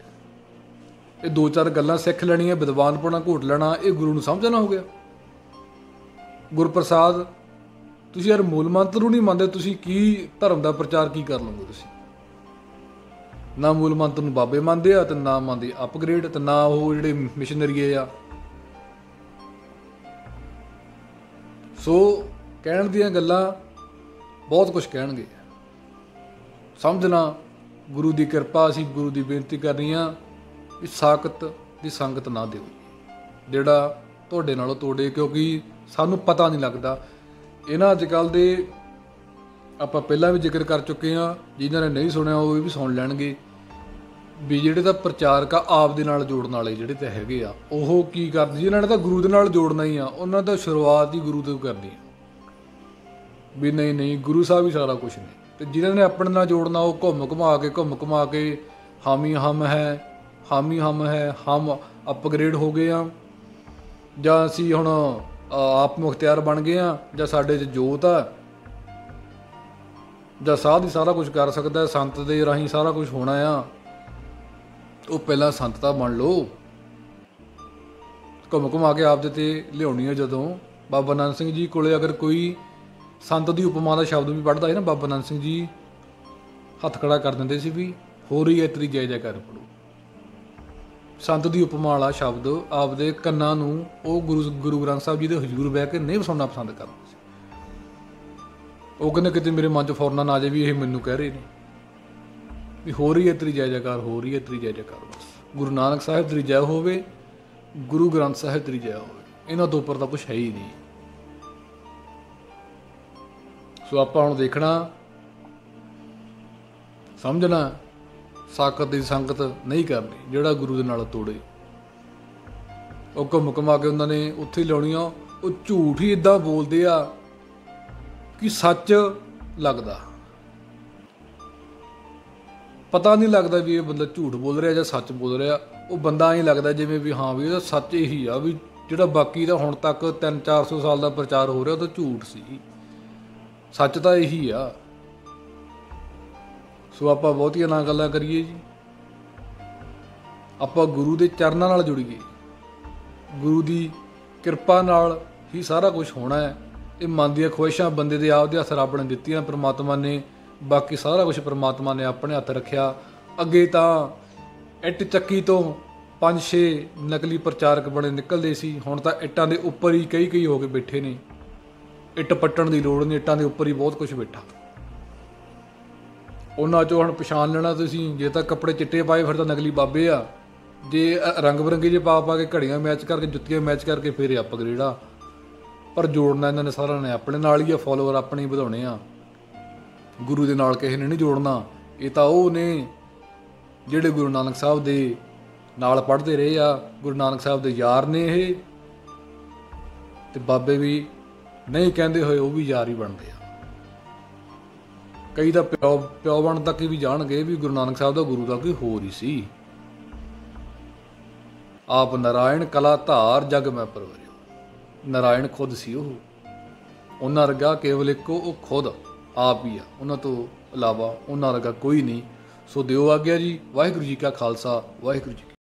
ਇਹ 2-4 ਗੱਲਾਂ ਸਿੱਖ ਲੈਣੀਆਂ, ਵਿਦਵਾਨਪੁਣਾ ਘੋਟ ਲੈਣਾ, ਇਹ ਗੁਰੂ ਨੂੰ ਸਮਝਣਾ ਹੋ ਗਿਆ। ਗੁਰਪ੍ਰਸਾਦ ਤੁਸੀਂ ਯਾਰ ਮੂਲ ਮੰਤਰ ਨੂੰ ਨਹੀਂ ਮੰਨਦੇ, ਤੁਸੀਂ ਕੀ ਧਰਮ ਦਾ ਪ੍ਰਚਾਰ ਕੀ ਕਰ ਲਓਗੇ? ਤੁਸੀਂ ਨਾ ਮੂਲ ਮੰਤਰ ਨੂੰ ਬਾਬੇ ਮੰਨਦੇ ਆ, ਤੇ ਨਾ ਮੰਨਦੇ ਅਪਗ੍ਰੇਡ, ਤੇ ਨਾ ਉਹ ਜਿਹੜੇ ਮਿਸ਼ਨਰੀ ਆ। ਸੋ ਕਹਿਣ ਦੀਆਂ ਗੱਲਾਂ ਬਹੁਤ ਕੁਝ ਕਹਿਣਗੇ, ਸਮਝਣਾ ਗੁਰੂ ਦੀ ਕਿਰਪਾ। ਅਸੀਂ ਗੁਰੂ ਦੀ ਬੇਨਤੀ ਕਰਨੀ ਆ ਵੀ ਸਾਕਤ ਦੀ ਸੰਗਤ ਨਾ ਦਿਓ, ਜਿਹੜਾ ਤੁਹਾਡੇ ਨਾਲੋਂ ਤੋੜੇ, ਕਿਉਂਕਿ ਸਾਨੂੰ ਪਤਾ ਨਹੀਂ ਲੱਗਦਾ। ਇਹਨਾਂ ਅੱਜ ਕੱਲ੍ਹ ਦੇ ਆਪਾਂ ਪਹਿਲਾਂ ਵੀ ਜ਼ਿਕਰ ਕਰ ਚੁੱਕੇ ਹਾਂ, ਜਿਨ੍ਹਾਂ ਨੇ ਨਹੀਂ ਸੁਣਿਆ ਉਹ ਵੀ ਸੁਣ ਲੈਣਗੇ ਵੀ ਜਿਹੜੇ ਤਾਂ ਪ੍ਰਚਾਰਕ ਆ ਆਪ ਦੇ ਨਾਲ ਜੋੜਨ ਵਾਲੇ ਜਿਹੜੇ ਤਾਂ ਹੈਗੇ ਆ, ਉਹ ਕੀ ਕਰਦੇ? ਜਿਨ੍ਹਾਂ ਨੇ ਤਾਂ ਗੁਰੂ ਦੇ ਨਾਲ ਜੋੜਨਾ ਹੀ ਆ, ਉਹਨਾਂ ਦਾ ਸ਼ੁਰੂਆਤ ਹੀ ਗੁਰੂ ਤੋਂ ਕਰਨੀ ਆ ਵੀ ਨਹੀਂ ਗੁਰੂ ਸਾਹਿਬ ਹੀ ਸਾਰਾ ਕੁਛ ਨੇ। ਤੇ ਜਿਨ੍ਹਾਂ ਨੇ ਆਪਣੇ ਨਾਲ ਜੋੜਨਾ ਉਹ ਘੁੰਮ ਘੁਮਾ ਕੇ ਹਾਮੀ ਹਮ ਹੈ, ਹਮ ਅਪਗ੍ਰੇਡ ਹੋ ਗਏ ਆ, ਜਾਂ ਅਸੀਂ ਹੁਣ ਆਪ ਮੁਖਤਿਆਰ ਬਣ ਗਏ ਆ, ਜਾਂ ਸਾਡੇ 'ਚ ਜੋਤ ਆ, ਜਾਂ ਸਾਧ ਹੀ ਸਾਰਾ ਕੁਝ ਕਰ ਸਕਦਾ, ਸੰਤ ਦੇ ਰਾਹੀਂ ਸਾਰਾ ਕੁਝ ਹੋਣਾ ਆ। ਉਹ ਪਹਿਲਾਂ ਸੰਤ ਤਾਂ ਬਣ ਲਓ। ਘੁਮਾ ਕੇ ਆਪ ਦੇ ਤੇ ਲਿਆਉਣੀ ਆ। ਜਦੋਂ ਬਾਬਾ ਨਾਨਕ ਸਿੰਘ ਜੀ ਕੋਲੇ ਅਗਰ ਕੋਈ ਸੰਤ ਦੀ ਉਪਮਾ ਦਾ ਸ਼ਬਦ ਵੀ ਪੜ੍ਹਦਾ ਹੈ ਨਾ, ਬਾਬਾ ਨਾਨਕ ਸਿੰਘ ਜੀ ਹੱਥ ਖੜਾ ਕਰ ਦਿੰਦੇ ਸੀ ਵੀ ਹੋ ਰਹੀ ਹੈ ਤੇਰੀ ਜੈ ਜੈਕਾਰ ਪੜੋ। ਸੰਤ ਦੀ ਉਪਮਾ ਵਾਲਾ ਸ਼ਬਦ ਆਪਦੇ ਕੰਨਾਂ ਨੂੰ ਉਹ ਗੁਰੂ ਗ੍ਰੰਥ ਸਾਹਿਬ ਜੀ ਦੇ ਹਜ਼ੂਰ ਬਹਿ ਕੇ ਨਹੀਂ ਸੁਣਨਾ ਪਸੰਦ ਕਰਦੇ ਸੀ। ਉਹ ਕਹਿੰਦੇ ਕਿਤੇ ਮੇਰੇ ਮਨ 'ਚ ਫੌਰਨ ਨਾ ਆ ਜਾਏ ਵੀ ਇਹ ਮੈਨੂੰ ਕਹਿ ਰਹੇ ਨੇ ਵੀ ਹੋ ਰਹੀ ਹੈ ਤੇਰੀ ਜੈ ਜੈਕਾਰ, ਹੋ ਰਹੀ ਹੈ ਤੇਰੀ ਜੈ ਜੈਕਾਰ। ਬਸ ਗੁਰੂ ਨਾਨਕ ਸਾਹਿਬ ਤੇਰੀ ਜੈ ਹੋਵੇ, ਗੁਰੂ ਗ੍ਰੰਥ ਸਾਹਿਬ ਤੇਰੀ ਜੈ ਹੋਵੇ, ਇਹਨਾਂ ਤੋਂ ਉੱਪਰ ਤਾਂ ਕੁਛ ਹੈ ਹੀ ਨਹੀਂ। ਸੋ ਆਪਾਂ ਹੁਣ ਦੇਖਣਾ, ਸਮਝਣਾ, ਸਾਕਤ ਦੀ ਸੰਗਤ ਨਹੀਂ ਕਰਨੀ, ਜਿਹੜਾ ਗੁਰੂ ਦੇ ਨਾਲ ਤੋੜੇ। ਉਹ ਘੁਮਾ ਕੇ ਉਹਨਾਂ ਨੇ ਉੱਥੇ ਲਾਉਣੀਆਂ। ਉਹ ਝੂਠ ਹੀ ਇੱਦਾਂ ਬੋਲਦੇ ਆ ਕਿ ਸੱਚ ਲੱਗਦਾ, ਪਤਾ ਨਹੀਂ ਲੱਗਦਾ ਵੀ ਇਹ ਬੰਦਾ ਝੂਠ ਬੋਲ ਰਿਹਾ ਜਾਂ ਸੱਚ ਬੋਲ ਰਿਹਾ। ਉਹ ਬੰਦਾ ਐਂ ਲੱਗਦਾ ਜਿਵੇਂ ਵੀ ਹਾਂ ਵੀ ਇਹਦਾ ਸੱਚ ਇਹੀ ਆ, ਵੀ ਜਿਹੜਾ ਬਾਕੀ ਦਾ ਹੁਣ ਤੱਕ 300-400 ਸਾਲ ਦਾ ਪ੍ਰਚਾਰ ਹੋ ਰਿਹਾ ਉਹ ਤਾਂ ਝੂਠ ਸੀ, ਸੱਚ ਤਾਂ ਇਹੀ ਆ। ਸੋ ਆਪਾਂ ਬਹੁਤੀਆਂ ਨਾ ਗੱਲਾਂ ਕਰੀਏ ਜੀ, ਆਪਾਂ ਗੁਰੂ ਦੇ ਚਰਨਾਂ ਨਾਲ ਜੁੜੀਏ, ਗੁਰੂ ਦੀ ਕਿਰਪਾ ਨਾਲ ਹੀ ਸਾਰਾ ਕੁਝ ਹੋਣਾ ਹੈ। ਇਹ ਮਨ ਦੀਆਂ ਖੁਆਇਸ਼ਾਂ ਬੰਦੇ ਦੇ ਆਪਦੇ ਹੱਥ ਰੱਬ ਨੇ ਦਿੱਤੀਆਂ, ਪ੍ਰਮਾਤਮਾ ਨੇ, ਬਾਕੀ ਸਾਰਾ ਕੁਝ ਪ੍ਰਮਾਤਮਾ ਨੇ ਆਪਣੇ ਹੱਥ ਰੱਖਿਆ। ਅੱਗੇ ਤਾਂ ਇੱਟ ਚੱਕੀ ਤੋਂ 5-6 ਨਕਲੀ ਪ੍ਰਚਾਰਕ ਬਣੇ ਨਿਕਲਦੇ ਸੀ, ਹੁਣ ਤਾਂ ਇੱਟਾਂ ਦੇ ਉੱਪਰ ਹੀ ਕਈ ਹੋ ਕੇ ਬੈਠੇ ਨੇ। ਇੱਟ ਪੱਟਣ ਦੀ ਲੋੜ ਨਹੀਂ, ਇੱਟਾਂ ਦੇ ਉੱਪਰ ਹੀ ਬਹੁਤ ਕੁਝ ਬੈਠਾ। ਉਹਨਾਂ 'ਚੋਂ ਹੁਣ ਪਛਾਣ ਲੈਣਾ ਤੁਸੀਂ, ਜੇ ਤਾਂ ਕੱਪੜੇ ਚਿੱਟੇ ਪਾਏ ਫਿਰ ਤਾਂ ਨਕਲੀ ਬਾਬੇ ਆ, ਜੇ ਰੰਗ ਬਿਰੰਗੇ ਜੇ ਪਾ ਕੇ ਘੜੀਆਂ ਮੈਚ ਕਰਕੇ, ਜੁੱਤੀਆਂ ਮੈਚ ਕਰਕੇ, ਫਿਰ ਅਪਗ੍ਰੇਡ ਆ। ਪਰ ਜੋੜਨਾ ਇਹਨਾਂ ਨੇ ਸਾਰਿਆਂ ਨੇ ਆਪਣੇ ਨਾਲ ਹੀ ਆ, ਫੋਲੋਵਰ ਆਪਣੇ ਹੀ ਵਧਾਉਣੇ ਆ, ਗੁਰੂ ਦੇ ਨਾਲ ਕਿਸੇ ਨੇ ਨਹੀਂ ਜੋੜਨਾ। ਇਹ ਤਾਂ ਉਹ ਨੇ ਜਿਹੜੇ ਗੁਰੂ ਨਾਨਕ ਸਾਹਿਬ ਦੇ ਨਾਲ ਪੜ੍ਹਦੇ ਰਹੇ ਆ, ਗੁਰੂ ਨਾਨਕ ਸਾਹਿਬ ਦੇ ਯਾਰ ਨੇ ਇਹ, ਤੇ ਬਾਬੇ ਵੀ ਨਹੀਂ ਕਹਿੰਦੇ ਹੋਏ ਉਹ ਵੀ ਯਾਰ ਹੀ ਬਣਦੇ ਆ। ਕਈ ਤਾਂ ਪਿਓ ਬਣ ਤੱਕ ਵੀ ਜਾਣਗੇ ਵੀ ਗੁਰੂ ਨਾਨਕ ਸਾਹਿਬ ਦਾ ਗੁਰੂ ਦਾ ਕੋਈ ਹੋਰ ਹੀ ਸੀ। ਆਪ ਨਾਰਾਇਣ ਕਲਾ ਧਾਰ ਜਗ ਮੈਂ ਪਰਵਰਿਓ, ਨਾਰਾਇਣ ਖੁਦ ਸੀ ਉਹ, ਉਹਨਾਂ ਵਰਗਾ ਕੇਵਲ ਇੱਕੋ ਉਹ ਖੁਦ ਆਪ ਹੀ ਆ, ਉਹਨਾਂ ਤੋਂ ਇਲਾਵਾ ਉਹਨਾਂ ਵਰਗਾ ਕੋਈ ਨਹੀਂ। ਸੋ ਦਿਓ ਆਗਿਆ ਜੀ। ਵਾਹਿਗੁਰੂ ਜੀ ਕਾ ਖਾਲਸਾ, ਵਾਹਿਗੁਰੂ ਜੀ।